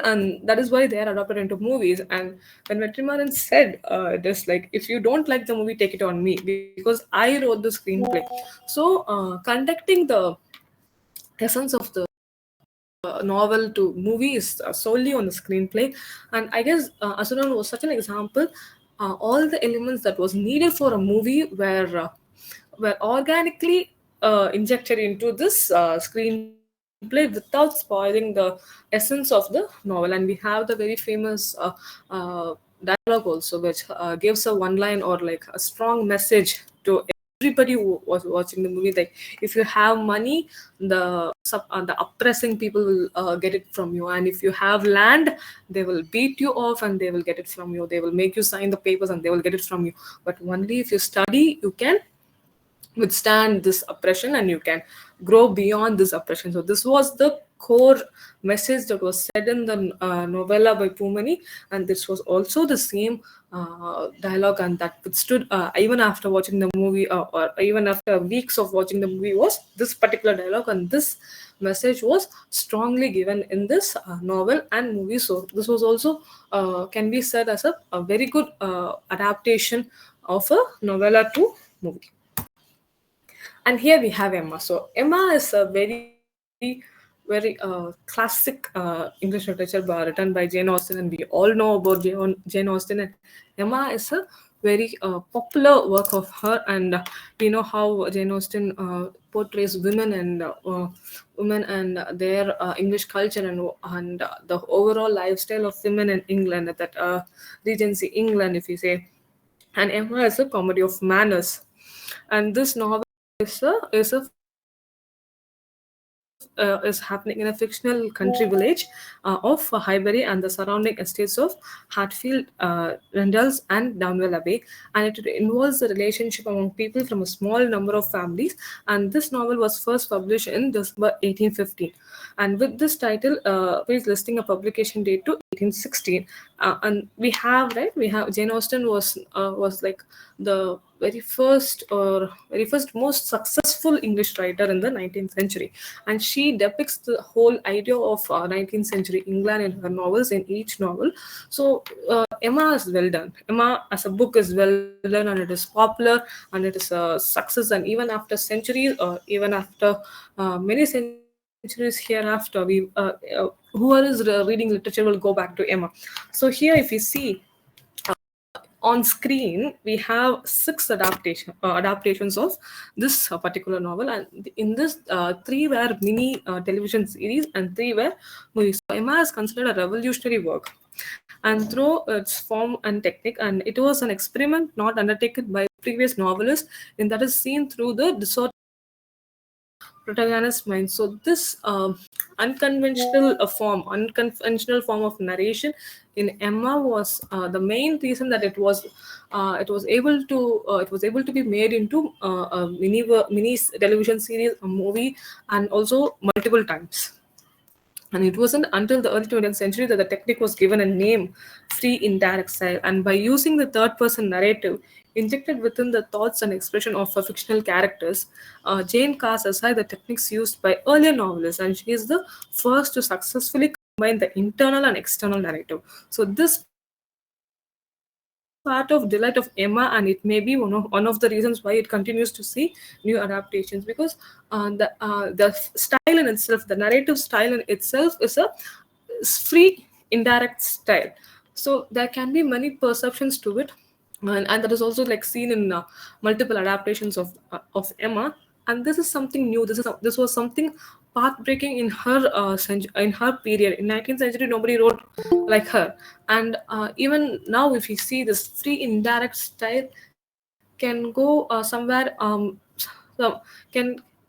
and that is why they are adapted into movies. And when Vetrimaran said this, like, if you don't like the movie, take it on me, because I wrote the screenplay. So conducting the essence of the novel to movie is solely on the screenplay. And I guess Asuran was such an example. All the elements that was needed for a movie were organically injected into this screenplay without spoiling the essence of the novel. And we have the very famous uh, dialogue also, which gives a one line, or like a strong message to everybody who was watching the movie. Like, if you have money, the oppressing people will get it from you, and if you have land, they will beat you off and they will get it from you. They will make you sign the papers and they will get it from you. But only if you study, you can withstand this oppression, and you can grow beyond this oppression. So this was the core message that was said in the novella by Pumani, and this was also the same dialogue, and that withstood even after watching the movie, or even after weeks of watching the movie, was this particular dialogue, and this message was strongly given in this novel and movie. So this was also can be said as a very good adaptation of a novella to movie. And here we have Emma. So Emma is a very classic English literature written by Jane Austen, and we all know about Jane Austen. And Emma is a very popular work of her, and we know how Jane Austen portrays women and their English culture, and the overall lifestyle of women in England, that Regency England, if you say. And Emma is a comedy of manners, and this novel is happening in a fictional country village of Highbury and the surrounding estates of Hatfield, Rendals, and Downwell Abbey, and it involves the relationship among people from a small number of families. And this novel was first published in December 1815, and with this title, is listing a publication date to 1816. And we have Jane Austen was like the very first most successful English writer in the 19th century, and she depicts the whole idea of 19th century England in her novels, in each novel. So Emma is well done. Emma as a book is well done, and it is popular, and it is a success. And even after centuries, or even after many centuries hereafter, whoever is reading literature will go back to Emma. So here, if you see, on screen we have six adaptations of this particular novel, and in this three were mini television series and three were movies. So Emma is considered a revolutionary work and through its form and technique, and it was an experiment not undertaken by previous novelists, and that is seen through the protagonist mind. So this unconventional form of narration in Emma was the main reason that it was able to be made into a mini television series, a movie, and also multiple times. And it wasn't until the early 20th century that the technique was given a name, free indirect style. And by using the third person narrative injected within the thoughts and expression of fictional characters, Jane casts aside the techniques used by earlier novelists, and she is the first to successfully combine the internal and external narrative. So this part of delight of Emma, and it may be one of the reasons why it continues to see new adaptations, because the style in itself, the narrative style in itself, is free indirect style. So there can be many perceptions to it, and that is also like seen in multiple adaptations of Emma. And this is something new. This was something path-breaking in in her period. In 19th century, nobody wrote like her. And even now, if you see this free indirect style, can go somewhere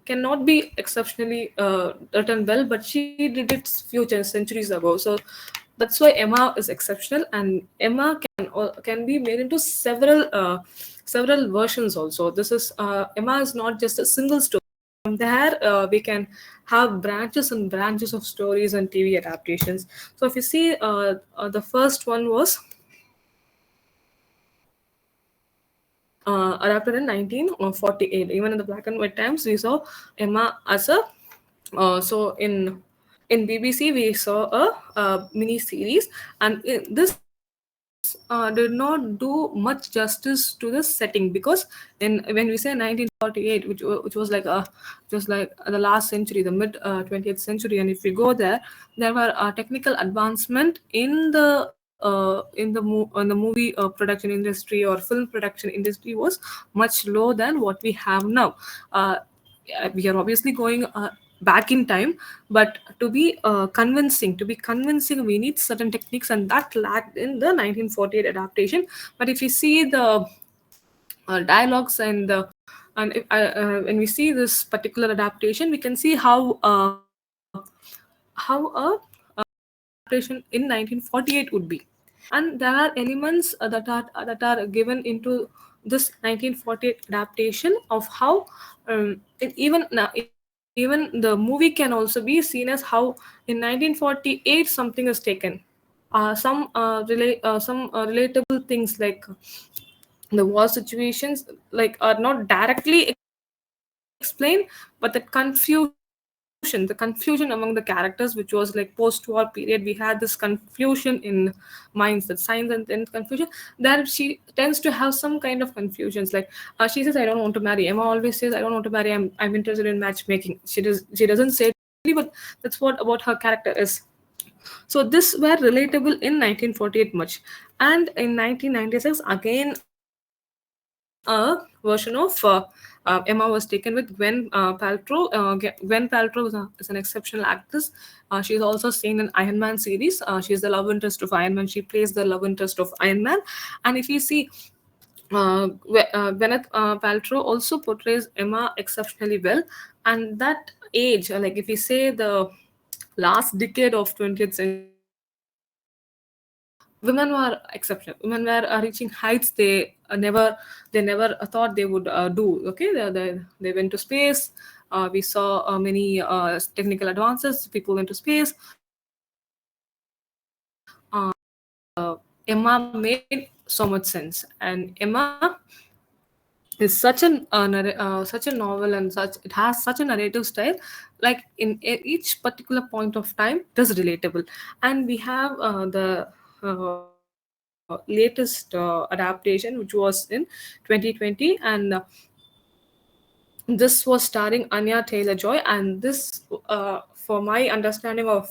cannot be exceptionally written well, but she did it centuries ago. So that's why Emma is exceptional, and Emma can be made into several versions also. This is Emma is not just a single story. From there, we can have branches and branches of stories and TV adaptations. So if you see, the first one was adapted in 1948. Even in the black and white times, we saw Emma as a so in BBC we saw a mini series, and this did not do much justice to the setting, because when we say 1948, which was like just like the last century, the mid 20th century, and if we go there, there were technical advancement in the movie production industry or film production industry was much lower than what we have now. We are obviously going back in time, but to be convincing we need certain techniques, and that lacked in the 1948 adaptation. But if you see the dialogues and when we see this particular adaptation, we can see how a adaptation in 1948 would be. And there are elements that are given into this 1948 adaptation of how even the movie can also be seen as how in 1948 something is taken. Some relatable things like the war situations like are not directly explained, but the confusion among the characters, which was like post-war period, we had this confusion in minds, that signs and confusion. There she tends to have some kind of confusions, like she says, I don't want to marry. Emma always says, I don't want to marry, I'm interested in matchmaking. She doesn't say it clearly, but that's what about her character is. So this were relatable in 1948 much. And in 1996, again, a version of Emma was taken with Gwen Paltrow. Gwen Paltrow is an exceptional actress. She is also seen in Iron Man series. She is the love interest of Iron Man. She plays the love interest of Iron Man. And if you see, Gwyneth Paltrow also portrays Emma exceptionally well. And that age, like if we say the last decade of 20th century, women were exceptional. Women were reaching heights they never thought they would do. Okay, they went to space. We saw many technical advances. People went to space. Emma made so much sense, and Emma is such a novel, and it has such a narrative style. Like in each particular point of time, it is relatable. And we have the latest adaptation, which was in 2020, and this was starring Anya Taylor-Joy, and this for my understanding of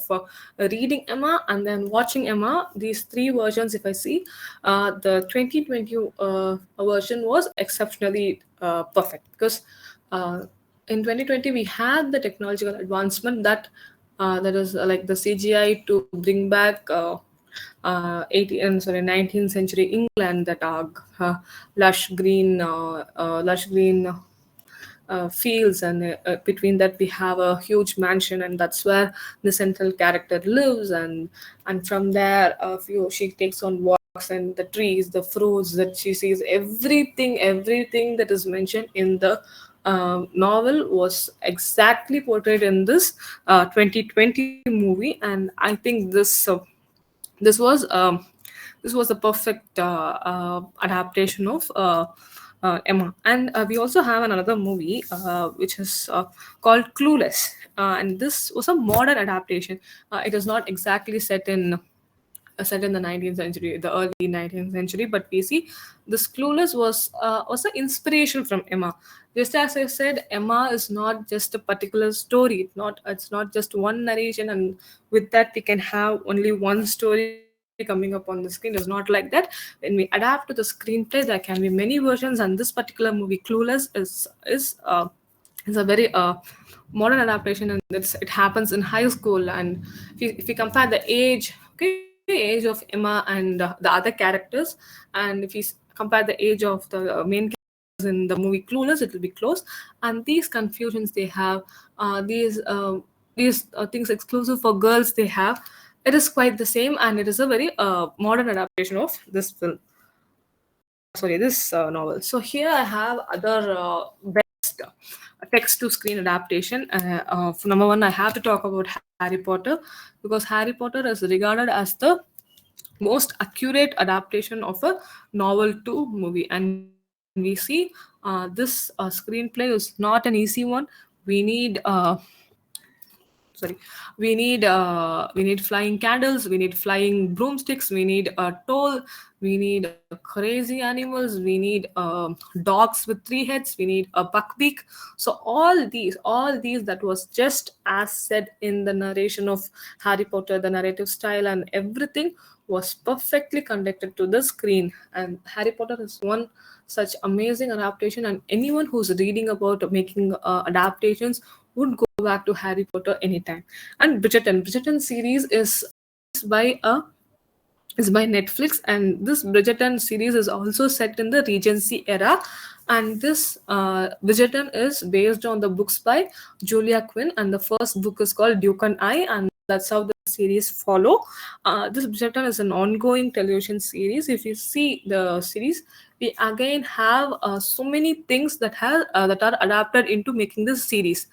reading Emma and then watching Emma, these three versions, if I see, the 2020 version was exceptionally perfect because uh, in 2020 we had the technological advancement that is like the CGI to bring back 19th century England, that are lush green fields, and between that we have a huge mansion, and that's where the central character lives, and from there she takes on walks, and the trees, the fruits that she sees, everything that is mentioned in the novel was exactly portrayed in this 2020 movie. And I think this was this was a perfect adaptation of Emma. And we also have another movie which is called Clueless, and this was a modern adaptation. It is not exactly set in the 19th century, the early 19th century, but we see this Clueless was an inspiration from Emma. Just as I said, Emma is not just a particular story. It's not just one narration, and with that we can have only one story coming up on the screen. It's not like that. When we adapt to the screenplay, there can be many versions, and this particular movie, Clueless, is a very modern adaptation, and it happens in high school. And if we compare the age of Emma and the other characters, and if we compare the age of the main characters in the movie Clueless, it will be close. And these confusions they have, these things exclusive for girls they have, it is quite the same, and it is a very modern adaptation of this film. This novel. So here I have other best text to screen adaptation. For number one, I have to talk about Harry Potter, because Harry Potter is regarded as the most accurate adaptation of a novel to movie. And we see this screenplay is not an easy one. We need sorry we need flying candles, we need flying broomsticks, we need a toll, we need crazy animals, we need dogs with three heads, we need a buckbeak. So all these that was just as said in the narration of Harry Potter, the narrative style and everything was perfectly conducted to the screen. And Harry Potter is one such amazing adaptation, and anyone who's reading about making adaptations would go back to Harry Potter anytime. And Bridgerton series is by a is by Netflix, and this Bridgerton series is also set in the Regency era. And this Bridgerton is based on the books by Julia Quinn, and the first book is called Duke and I, and that's how the series follow. This Bridgerton is an ongoing television series. If you see the series, we again have so many things that are adapted into making this series.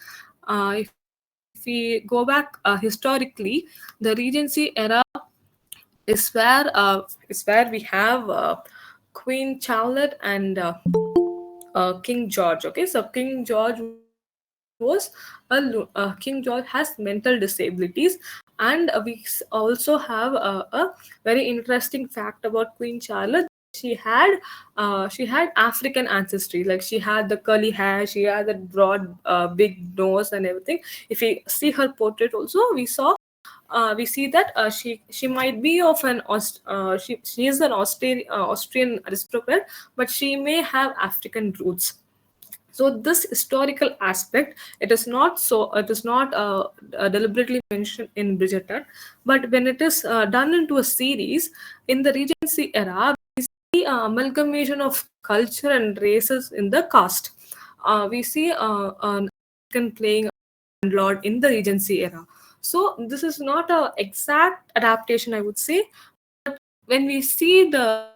If we go back historically, the Regency era is where we have Queen Charlotte and King George. Okay, so King George has mental disabilities, and we also have a very interesting fact about Queen Charlotte. She had African ancestry. Like, she had the curly hair, she had that broad, big nose and everything. If we see her portrait, also we see that she might be of she is an Austrian aristocrat, but she may have African roots. So this historical aspect, it is not deliberately mentioned in Bridgerton, but when it is done into a series in the Regency era, we see amalgamation of culture and races in the cast. We see an African playing a landlord in the Regency era. So this is not a exact adaptation, I would say, but when we see the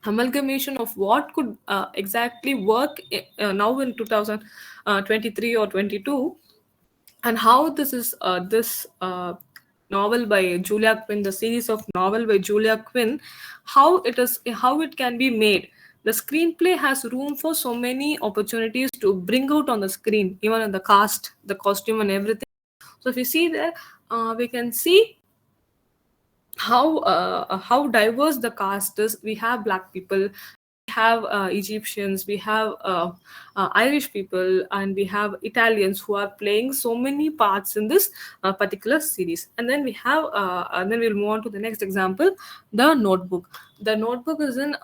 amalgamation of what could exactly work now in 2023 or 22, and how this novel by Julia Quinn, the series of novel by Julia Quinn, how it can be made. The screenplay has room for so many opportunities to bring out on the screen, even in the cast, the costume, and everything. So if you see there, we can see how diverse the cast is. We have black people, have Egyptians, we have Irish people, and we have Italians who are playing so many parts in this particular series. And then we have, and then we'll move on to the next example, The Notebook. The Notebook is an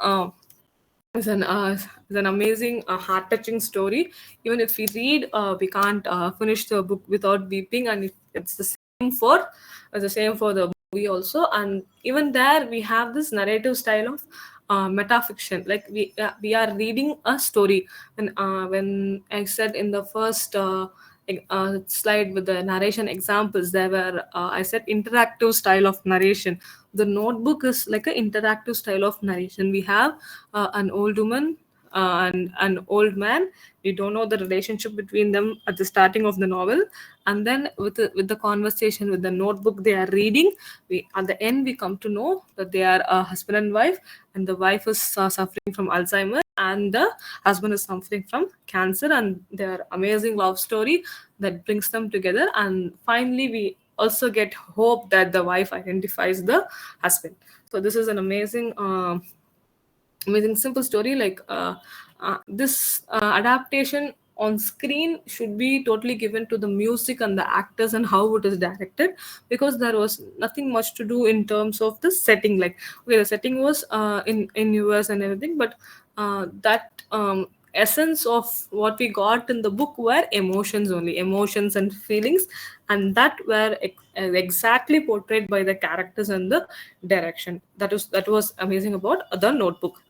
amazing, heart-touching story. Even if we read, we can't finish the book without weeping, and it's the same for the movie also. And even there, we have this narrative style of metafiction. Like we are reading a story, and when I said in the first slide with the narration examples, there were I said interactive style of narration. The Notebook is like an interactive style of narration. We have an old woman and an old man. We don't know the relationship between them at the starting of the novel, and then with the conversation with the notebook they are reading, we at the end we come to know that they are a husband and wife, and the wife is suffering from Alzheimer, and the husband is suffering from cancer, and their amazing love story that brings them together. And finally we also get hope that the wife identifies the husband. So this is an amazing simple story. Like this adaptation on screen should be totally given to the music and the actors and how it is directed, because there was nothing much to do in terms of the setting. Like, okay, the setting was in US and everything, but that essence of what we got in the book were emotions, only emotions and feelings, and that were exactly portrayed by the characters and the direction. That was amazing about The Notebook.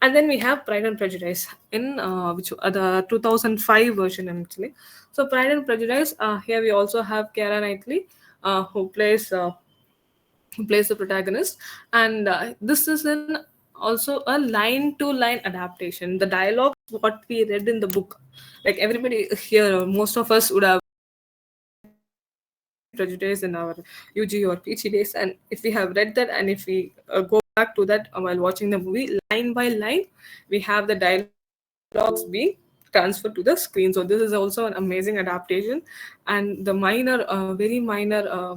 And then we have Pride and Prejudice in which the 2005 version actually. So Pride and Prejudice, here we also have Keira Knightley, who plays the protagonist, and this is an also a line to line adaptation. The dialogue what we read in the book, like everybody here, most of us would have Prejudice in our UG or PG days, and if we have read that, and if we go back to that while watching the movie, line by line, we have the dialogues being transferred to the screen. So this is also an amazing adaptation, and the minor, very minor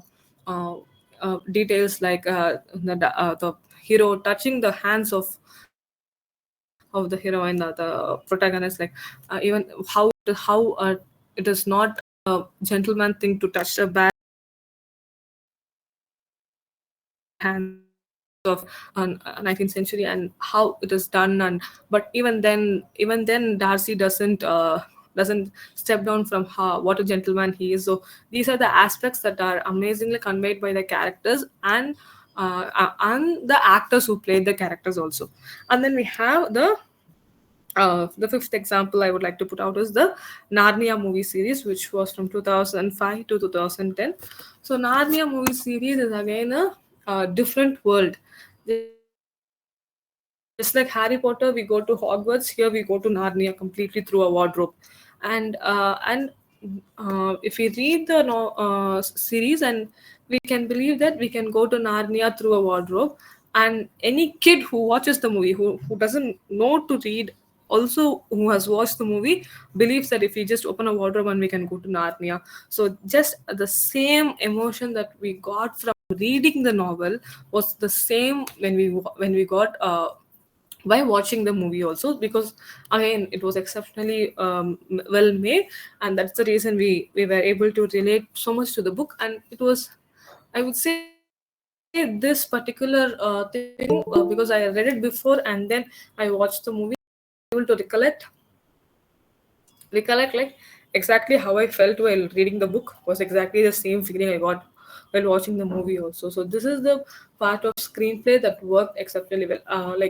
details like the hero touching the hands of the heroine, the protagonist, like even how it is not a gentleman thing to touch a bag hands of 19th century, and how it is done. And but even then Darcy doesn't step down from how what a gentleman he is. So these are the aspects that are amazingly conveyed by the characters and the actors who played the characters also. And then we have the fifth example I would like to put out is the Narnia movie series, which was from 2005 to 2010. So Narnia movie series is again a different world. Just like Harry Potter, we go to Hogwarts. Here we go to Narnia completely through a wardrobe, and if we read the series, and we can believe that we can go to Narnia through a wardrobe. And any kid who watches the movie, who doesn't know to read, also who has watched the movie, believes that if we just open a wardrobe and we can go to Narnia. So just the same emotion that we got from reading the novel was the same when we got by watching the movie also, because again it was exceptionally well made, and that's the reason we were able to relate so much to the book. And it was, I would say, this particular thing, because I read it before and then I watched the movie, able to recollect like exactly how I felt while reading the book was exactly the same feeling I got while watching the movie also. So this is the part of screenplay that worked exceptionally well.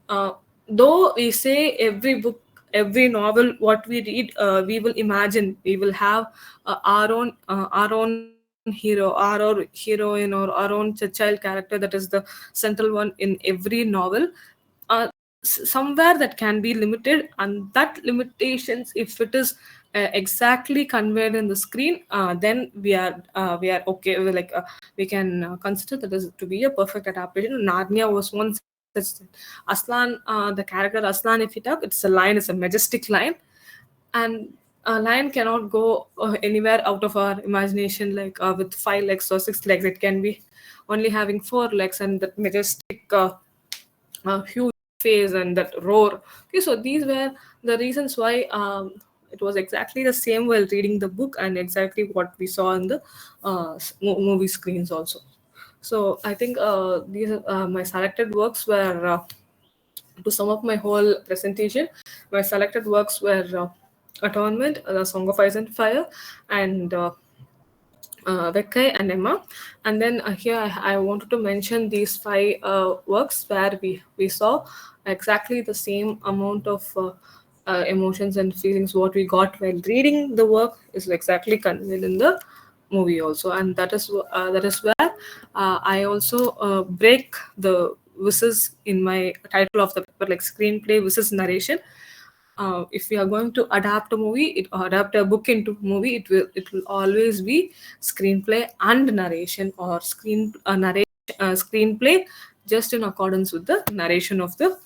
Uh, though we say every book, every novel, what we read, we will imagine, we will have our own hero, our heroine, or our own child character that is the central one in every novel. Somewhere that can be limited, and that limitations, if it is exactly conveyed in the screen, then we are okay. We can consider that as to be a perfect adaptation. Narnia was one such thing. Aslan, the character Aslan, if you talk, it's a lion, it's a majestic lion, and a lion cannot go anywhere out of our imagination, like with 5 legs or 6 legs. It can be only having 4 legs, and that majestic huge phase and that roar. Okay, so these were the reasons why it was exactly the same while reading the book and exactly what we saw in the movie screens also. So I think these my selected works were to sum up my whole presentation. My selected works were Atonement, The Song of Ice and Fire, and Vekai and Emma. And then here I wanted to mention these five works where we saw exactly the same amount of emotions and feelings what we got while reading the work is exactly conveyed in the movie also. And that is where I also break the verses in my title of the paper, like screenplay versus narration. If we are going to adapt a movie, adapt a book into movie, it will always be screenplay and narration, or screenplay just in accordance with the narration of the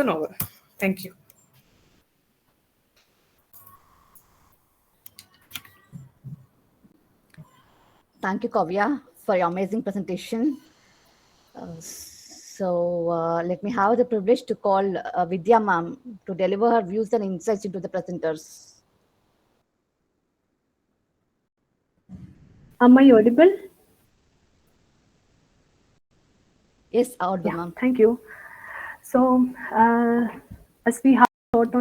novel. Thank you. Thank you, Kavya, for your amazing presentation. Let me have the privilege to call Vidya ma'am to deliver her views and insights into the presenters. Am I audible? Yes, audible, Yeah, ma'am. thank you. So, as we have short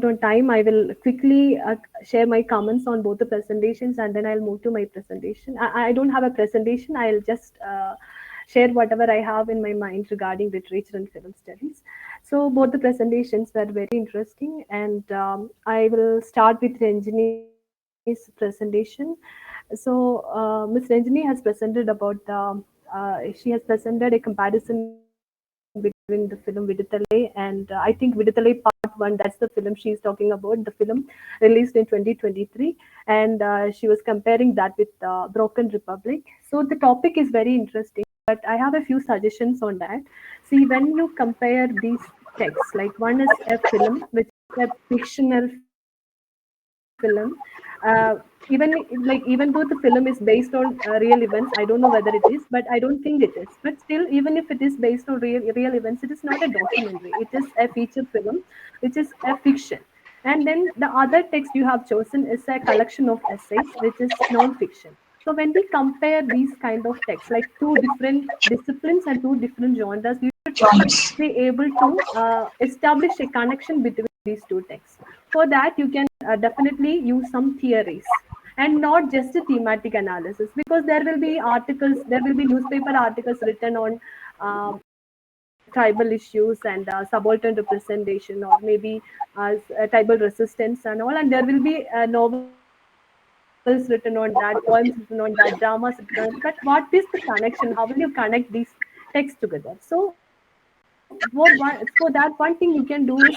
on time, I will quickly share my comments on both the presentations, and then I'll move to my presentation. I don't have a presentation. I'll just share whatever I have in my mind regarding literature and film studies. So both the presentations were very interesting, and I will start with Ranjini's presentation. So Ms. Ranjini has presented about she has presented a comparison between the film Vidudhalai and I think Vidudhalai Part 1. That's the film she is talking about. The film released in 2023, and she was comparing that with Broken Republic. So the topic is very interesting, but I have a few suggestions on that. See, when you compare these texts, like one is a film, which is a fictional film, even though the film is based on real events, I don't know whether it is, but I don't think it is. But still, even if it is based on real events, it is not a documentary. It is a feature film, which is a fiction. And then the other text you have chosen is a collection of essays, which is non-fiction. So when we compare these kind of texts, like two different disciplines and two different genres, you should be able to establish a connection between these two texts. For that, you can definitely use some theories and not just a thematic analysis, because there will be articles, there will be newspaper articles written on tribal issues and subaltern representation, or maybe tribal resistance and all, and there will be novels written on that, poems written on that, dramas written on that. But what is the connection? How will you connect these texts together? So for that, one thing you can do is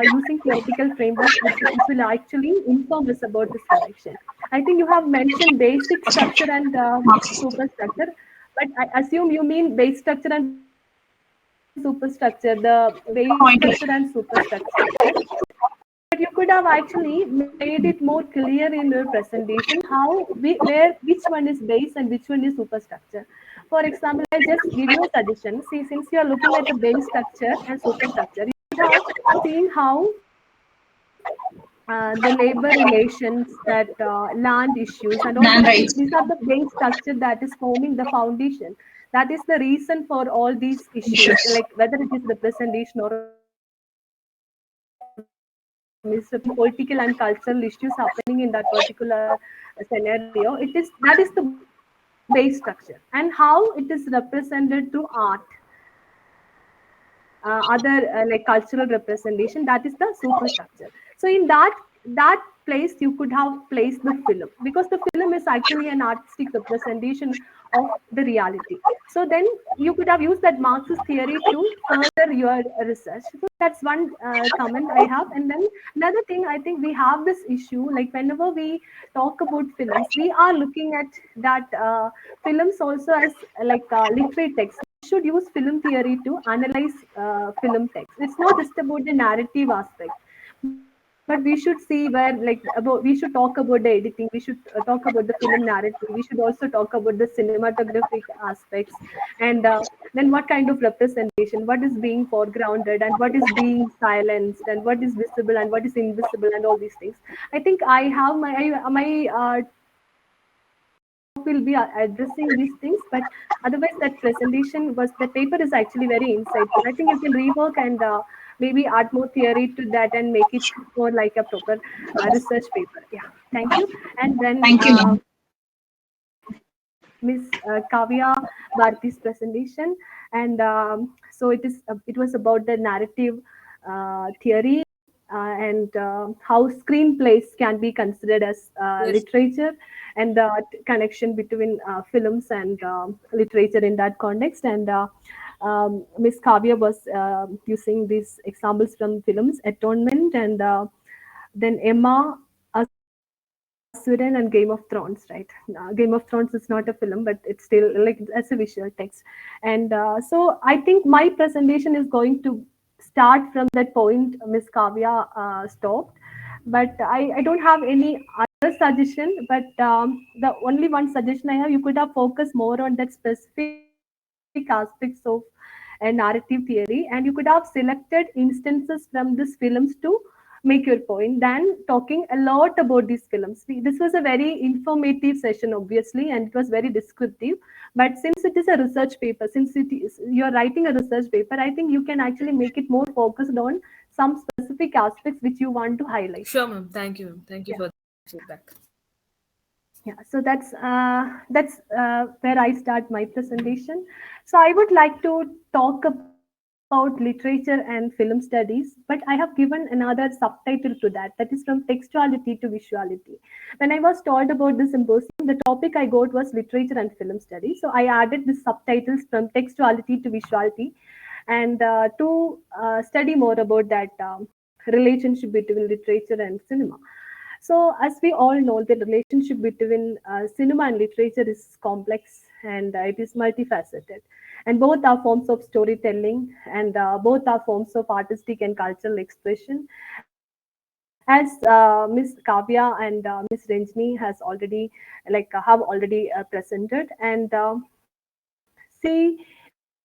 using theoretical framework, which will actually inform us about this connection. I think you have mentioned basic structure and superstructure, but I assume you mean base structure and superstructure, the base structure and superstructure. But you could have actually made it more clear in your presentation how which one is base and which one is superstructure. For example, I just give you a suggestion. See, since you are looking at the base structure and superstructure, you could have seen how the labor relations, that land issues, and all these things. These are the base structure that is forming the foundation. That is the reason for all these issues, like whether it is representation or misrepresentation, political and cultural issues happening in that particular scenario. That is the base structure, and how it is represented through art, other like cultural representation, that is the superstructure. So in that place you could have placed the film, because the film is actually an artistic representation of the reality. So then you could have used that Marxist theory to further your research. So that's one comment I have. And then another thing, I think we have this issue, like whenever we talk about films, we are looking at that films also as like literary text. Should use film theory to analyze film text. It's not just about the narrative aspect, but but we should see where like about we should talk about the editing, we should talk about the film narrative, we should also talk about the cinematographic aspects, and then what kind of representation, what is being foregrounded and what is being silenced, and what is visible and what is invisible, and all these things. I think I have my talk will be addressing these things, but otherwise that presentation was, the paper is actually very insightful. I think you can rework and maybe add more theory to that and make it more like a proper research paper. Yeah, thank you. And then Thank you, ma'am. Miss Kavya Bharati's presentation, and it was about the narrative theory, and how screenplays can be considered as Yes. literature, and the connection between films and literature in that context. And Miss Kavya was using these examples from films Atonement, and then Emma, Asuran, and Game of Thrones, right? Game of Thrones is not a film, but it's still like as a visual text. And so I think my presentation is going to start from that point Miss Kavya stopped. But I don't have any other suggestion, but the only one suggestion I have, you could have focused more on that specific aspects of a narrative theory, and you could have selected instances from these films to make your point than talking a lot about these films. This was a very informative session, obviously, and it was very descriptive. But since it is a research paper, since you're writing a research paper, I think you can actually make it more focused on some specific aspects which you want to highlight. Sure, ma'am. Thank you, ma'am. Thank you Yeah. for the feedback. Yeah, so that's where I start my presentation. So I would like to talk about literature and film studies, but I have given another subtitle to that. That is from textuality to visuality. When I was told about this symposium, the topic I got was literature and film studies. So I added the subtitles from textuality to visuality, and to study more about that relationship between literature and cinema. So, as we all know, the relationship between cinema and literature is complex, and it is multifaceted. And both are forms of storytelling, and both are forms of artistic and cultural expression. As Miss Kavya and Miss Ranjini has already have already presented, and see,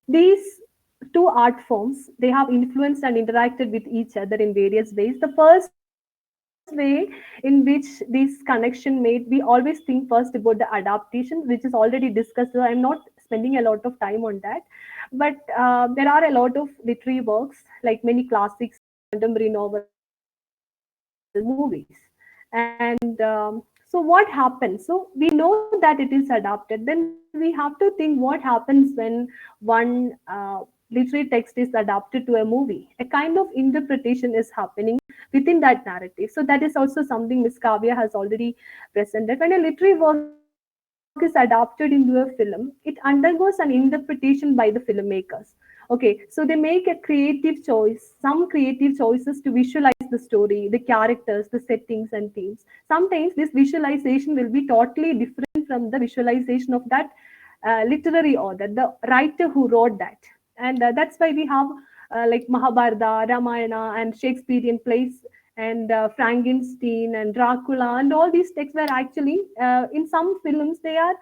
these two art forms, they have influenced and interacted with each other in various ways. The first way in which this connection made, we always think first about the adaptation, which is already discussed, so I'm not spending a lot of time on that. But there are a lot of literary works, like many classics, contemporary novels, movies. And so what happens? So we know that it is adapted. Then we have to think what happens when one literary text is adapted to a movie. A kind of interpretation is happening within that narrative. So that is also something Miss Kavya has already presented. When a literary work is adapted into a film, it undergoes an interpretation by the filmmakers. Okay, so they make a creative choice, some creative choices to visualize the story, the characters, the settings, and themes. Sometimes this visualization will be totally different from the visualization of that literary author, the writer who wrote that. And that's why we have like Mahabharata, Ramayana, and Shakespearean plays, and Frankenstein and Dracula, and all these texts were actually in some films they are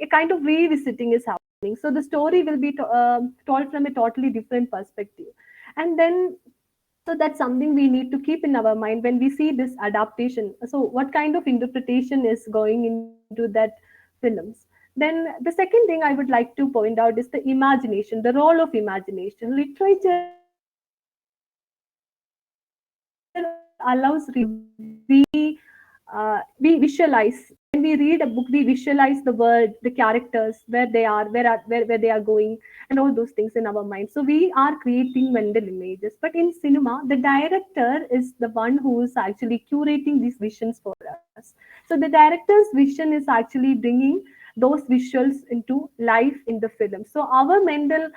a kind of revisiting is happening. So the story will be told from a totally different perspective, and then so that's something we need to keep in our mind when we see this adaptation. So what kind of interpretation is going into that films? Then the second thing I would like to point out is the imagination, the role of imagination. Literature allows readers we visualize. When we read a book, we visualize the world, the characters, where they are, where they are going, and all those things in our mind. So we are creating mental images. But in cinema, the director is the one who is actually curating these visions for us. So the director's vision is actually bringing those visuals into life in the film. So our mental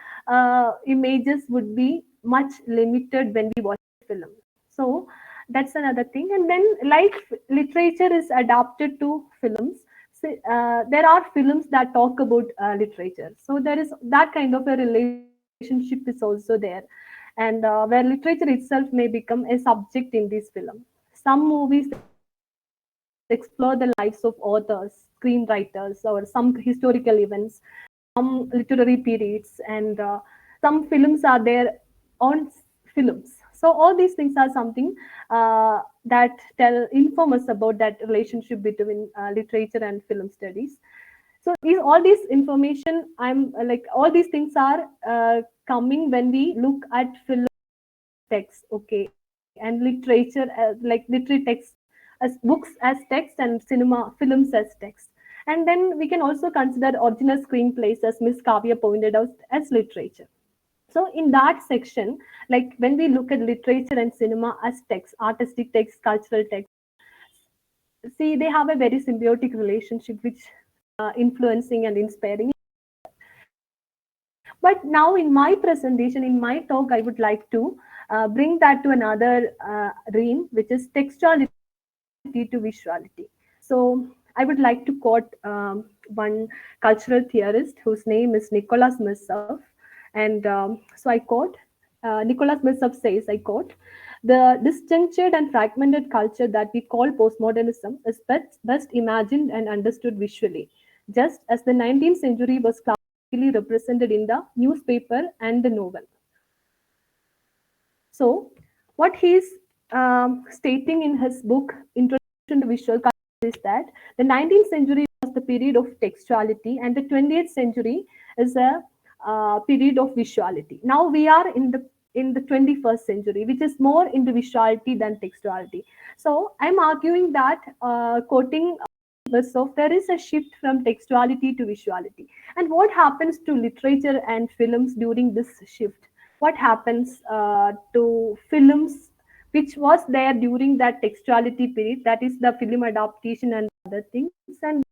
images would be much limited when we watch a film. So that's another thing. And then like literature is adapted to films, so, there are films that talk about literature, so there is that kind of a relationship is also there, and where literature itself may become a subject in this film. some movies explore the lives of authors, screenwriters, or some historical events, some literary periods, and some films are there on films. So all these things are something that inform us about that relationship between literature and film studies. So all these information, I'm like, all these things are coming when we look at film text, okay, and literature like literary text as books as text and cinema films as text. And then we can also consider original screenplays, as Miss Kavya pointed out, as literature. So in that section, like when we look at literature and cinema as text, artistic text, cultural text, see, they have a very symbiotic relationship which influencing and inspiring. But now in my presentation, in my talk, I would like to bring that to another realm, which is textuality to visuality. So I would like to quote one cultural theorist whose name is Nicholas Misov. And so I quote, Nicholas Misov says, I quote, "The disjunctured and fragmented culture that we call postmodernism is best imagined and understood visually, just as the 19th century was classically represented in the newspaper and the novel." So, what he's stating in his book, Introduction to Visual Culture, is that the 19th century was the period of textuality, and the 20th century is a period of visuality. Now we are in the 21st century, which is more into visuality than textuality. So I'm arguing that, quoting Versoff, there is a shift from textuality to visuality. And what happens to literature and films during this shift? What happens to films which was there during that textuality period, that is the film adaptation and other things? And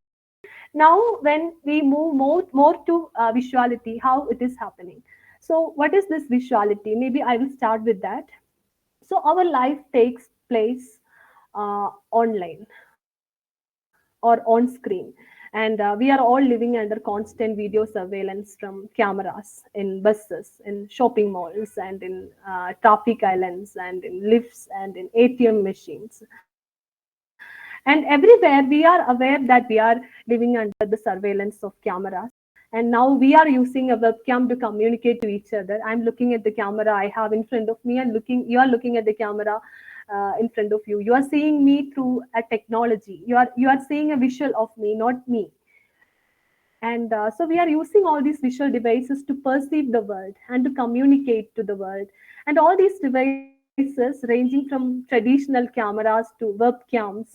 now when we move more to visuality, how it is happening. So what is this visuality? Maybe I will start with that. So our life takes place online or on screen, and we are all living under constant video surveillance from cameras in buses, in shopping malls, and in traffic islands, and in lifts, and in ATM machines. And everywhere we are aware that we are living under the surveillance of cameras. And now we are using a webcam to communicate to each other. I'm looking at the camera I have in front of me, and you are looking at the camera in front of you. You are seeing me through a technology. You are seeing a visual of me, not me. And so we are using all these visual devices to perceive the world and to communicate to the world. And all these devices, ranging from traditional cameras to webcams,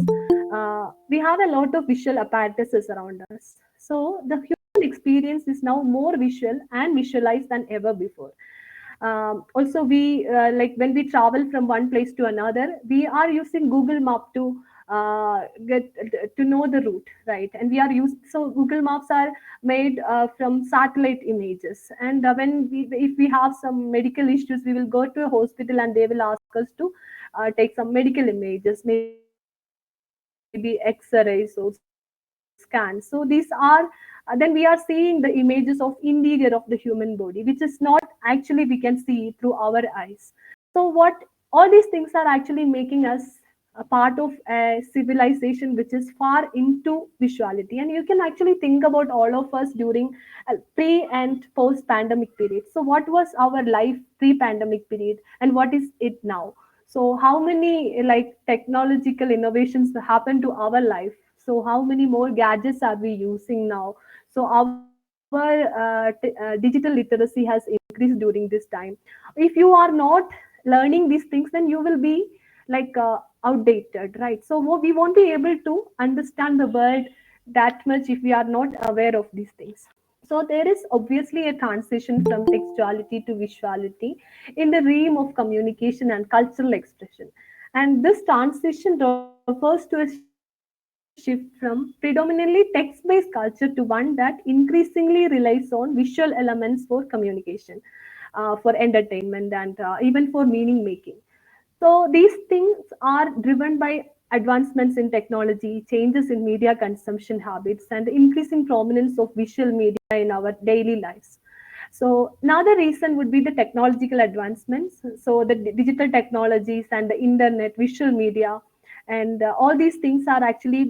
we have a lot of visual apparatuses around us. So the human experience is now more visual and visualized than ever before. Also, we like when we travel from one place to another, we are using Google Map to get to know the route, right? And we are used, so Google Maps are made from satellite images. And when if we have some medical issues, we will go to a hospital and they will ask us to take some medical images, maybe X-rays or scans. So these are then we are seeing the images of interior of the human body, which is not actually we can see through our eyes. So what all these things are actually making us a part of a civilization which is far into visuality. And you can actually think about all of us during pre and post pandemic period. So what was our life pre pandemic period and what is it now? So how many like technological innovations happen to our life? So how many more gadgets are we using now? So our digital literacy has increased during this time. If you are not learning these things, then you will be like outdated, right? So we won't be able to understand the world that much if we are not aware of these things. So there is obviously a transition from textuality to visuality in the realm of communication and cultural expression. And this transition refers to a shift from predominantly text-based culture to one that increasingly relies on visual elements for communication, for entertainment, and even for meaning making. So these things are driven by advancements in technology, changes in media consumption habits, and the increasing prominence of visual media in our daily lives. So another reason would be the technological advancements. So the digital technologies and the internet, visual media, and all these things are actually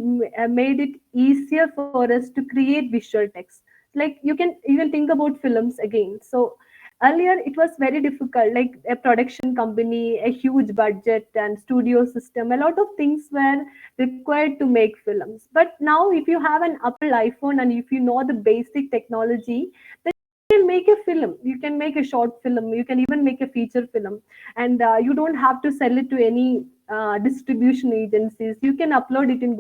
made it easier for us to create visual text. Like you can even think about films again. So earlier it was very difficult, like a production company, a huge budget and studio system, a lot of things were required to make films. But now if you have an Apple iPhone and if you know the basic technology, then you can make a film, you can make a short film, you can even make a feature film, and you don't have to sell it to any distribution agencies. You can upload it in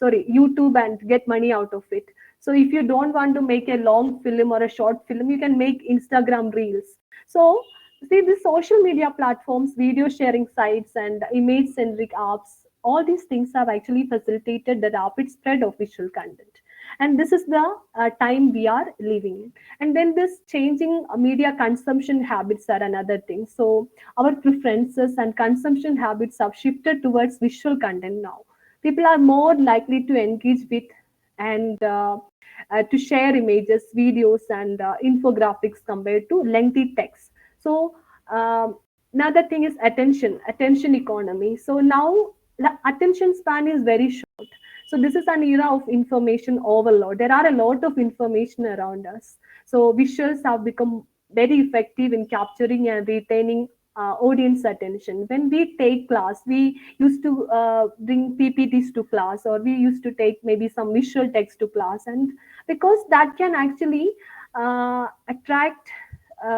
YouTube and get money out of it. So if you don't want to make a long film or a short film, you can make Instagram reels. So see, the social media platforms, video sharing sites, and image centric apps, all these things have actually facilitated the rapid spread of visual content. And this is the time we are living in. And then this changing media consumption habits are another thing. So our preferences and consumption habits have shifted towards visual content now. People are more likely to engage with and to share images, videos, and infographics compared to lengthy text. So another thing is attention economy. So now the attention span is very short. So this is an era of information overload. There are a lot of information around us. So visuals have become very effective in capturing and retaining audience attention. When we take class, we used to bring PPTs to class, or we used to take maybe some visual text to class, and because that can actually attract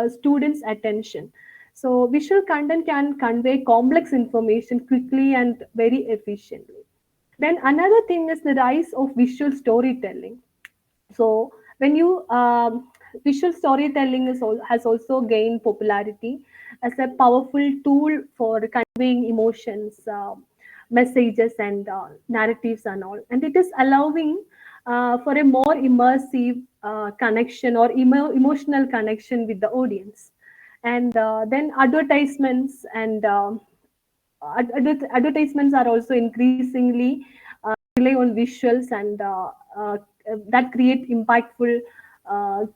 students' attention. So visual content can convey complex information quickly and very efficiently. Then another thing is the rise of visual storytelling. So when you visual storytelling has also gained popularity as a powerful tool for conveying emotions, messages, and narratives and all, and it is allowing for a more immersive connection or emotional connection with the audience. And then advertisements and advertisements are also increasingly rely on visuals and that create impactful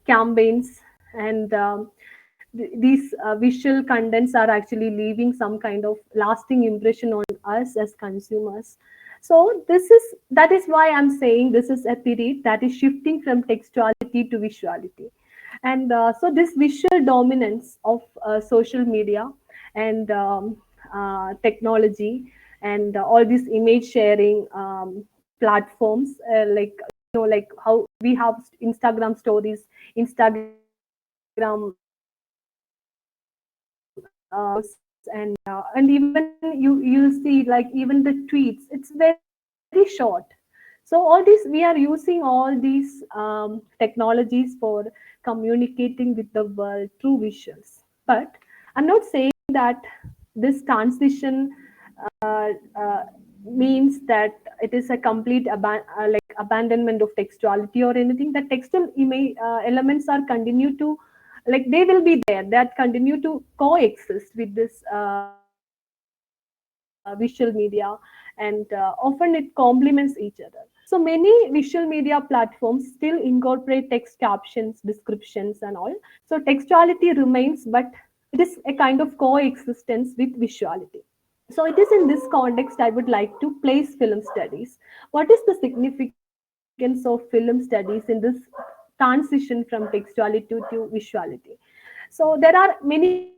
campaigns, and these visual contents are actually leaving some kind of lasting impression on us as consumers. So that is why I'm saying this is a period that is shifting from textuality to visuality. And so this visual dominance of social media and technology and all these image sharing platforms, like how we have Instagram stories, Instagram and even you'll see like even the tweets, it's very short. So all these, we are using all these technologies for communicating with the world through visuals. But I'm not saying that this transition uh, uh, means that it is a complete like abandonment of textuality or anything. The textual image elements are continue to, like they will be there, that continue to coexist with this visual media, and often it complements each other. So many visual media platforms still incorporate text captions, descriptions, and all. So textuality remains, but it is a kind of coexistence with visuality. So it is in this context I would like to place film studies. What is the significance of film studies in this transition from textuality to visuality? So there are many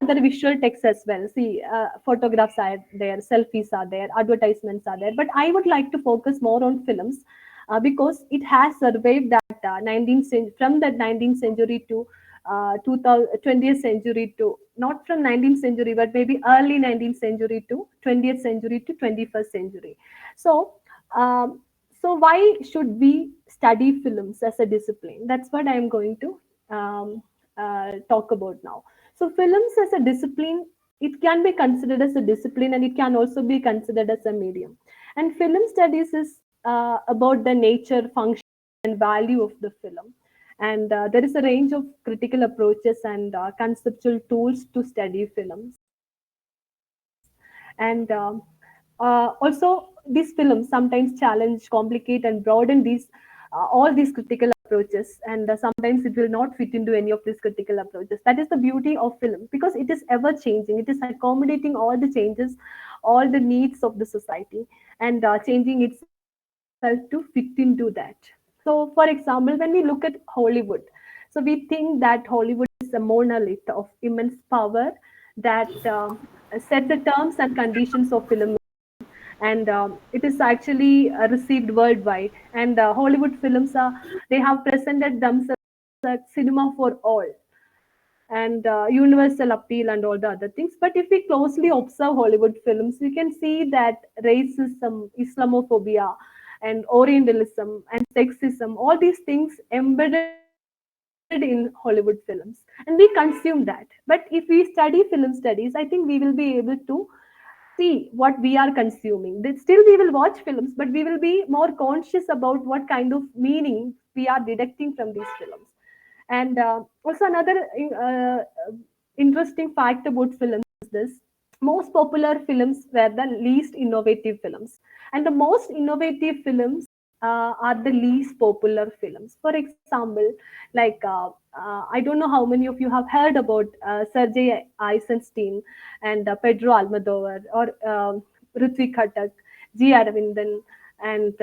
other visual texts as well. See, photographs are there, selfies are there, advertisements are there. But I would like to focus more on films because it has survived that 19th century, from the 19th century to 20th century to, not from 19th century, but maybe early 19th century to 20th century to 21st century. So, um, so why should we study films as a discipline? That's what I'm going to talk about now. So films as a discipline, it can be considered as a discipline and it can also be considered as a medium. And film studies is about the nature, function, and value of the film. And there is a range of critical approaches and conceptual tools to study films. And also, these films sometimes challenge, complicate, and broaden these all these critical approaches, and sometimes it will not fit into any of these critical approaches. That is the beauty of film, because it is ever changing, it is accommodating all the changes, all the needs of the society, and changing itself to fit into that. So for example, when we look at Hollywood, so we think that Hollywood is a monolith of immense power that set the terms and conditions of filmmaking, and it is actually received worldwide. And Hollywood films are, they have presented themselves as cinema for all, and universal appeal and all the other things. But if we closely observe Hollywood films, we can see that racism, Islamophobia, and Orientalism and sexism, all these things embedded in Hollywood films, and we consume that. But if we study film studies, I think we will be able to see what we are consuming. Still, we will watch films, but we will be more conscious about what kind of meaning we are deducting from these films. And also another interesting fact about films is this: most popular films were the least innovative films, and the most innovative films are the least popular films. For example, like I don't know how many of you have heard about Sergei Eisenstein and Pedro Almodovar, or Ritwik Ghatak, G. Aravindan, and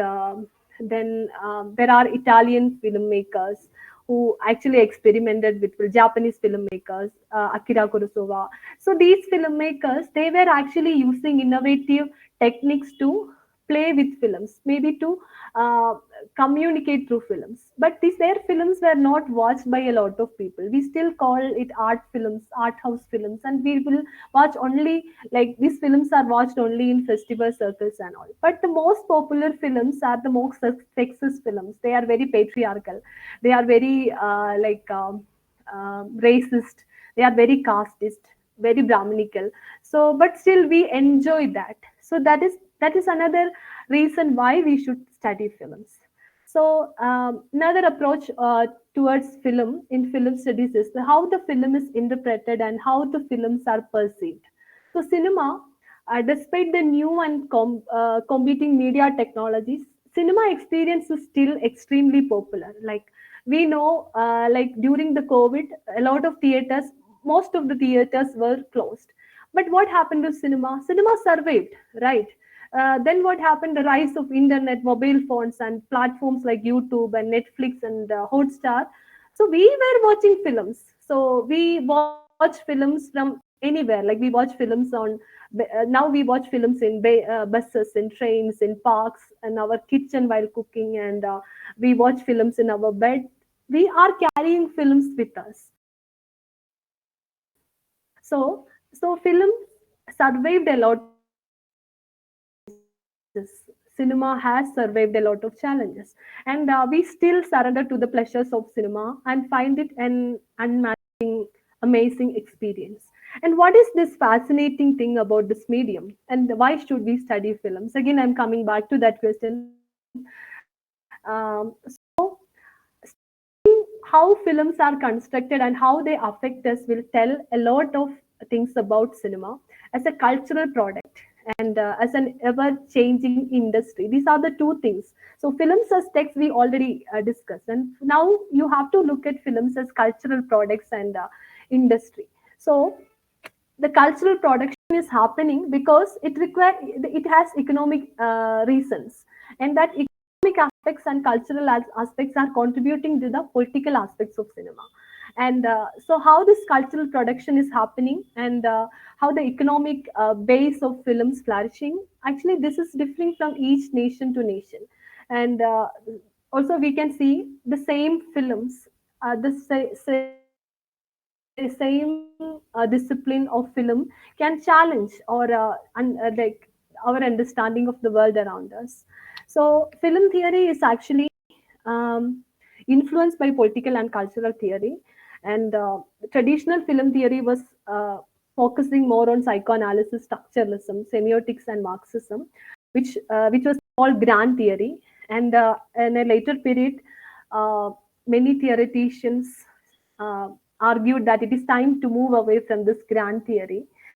then there are Italian filmmakers who actually experimented with Japanese filmmakers, Akira Kurosawa. So these filmmakers, they were actually using innovative techniques to play with films, maybe to uh, communicate through films. But these their films were not watched by a lot of people. We still call it art films, art house films, and we will watch only, like, these films are watched only in festival circles and all. But the most popular films are the most sexist films. They are very patriarchal, they are very racist, they are very casteist, very brahminical. So but still we enjoy that. So that is another reason why we should study films. So another approach towards film in film studies is how the film is interpreted and how the films are perceived. So cinema, despite the new and competing media technologies, cinema experience is still extremely popular. Like we know, like during the COVID, a lot of theaters, most of the theaters were closed. But what happened to cinema? Cinema survived, right? Then what happened? The rise of internet, mobile phones, and platforms like YouTube and Netflix and Hotstar. So we were watching films. So we watch films from anywhere. Like we watch films on now we watch films in buses, in trains, in parks, in our kitchen while cooking, and we watch films in our bed. We are carrying films with us. So film survived a lot of challenges. Cinema has survived a lot of challenges, and we still surrender to the pleasures of cinema and find it an unmatching, amazing experience. And what is this fascinating thing about this medium? And why should we study films? Again, I'm coming back to that question. So studying how films are constructed and how they affect us will tell a lot of things about cinema as a cultural product and as an ever changing industry. These are the two things. So films as text we already discussed, and now you have to look at films as cultural products and industry. So the cultural production is happening because it has economic reasons, and that economic aspects and cultural aspects are contributing to the political aspects of cinema. And so how this cultural production is happening, and how the economic base of films flourishing, actually this is differing from each nation to nation. And also we can see the same films, same discipline of film can challenge or like our understanding of the world around us. So film theory is actually influenced by political and cultural theory. And traditional film theory was focusing more on psychoanalysis, structuralism, semiotics, and Marxism, which was called grand theory. And in a later period, uh, many theoreticians uh, argued that it is time to move away from this grand theory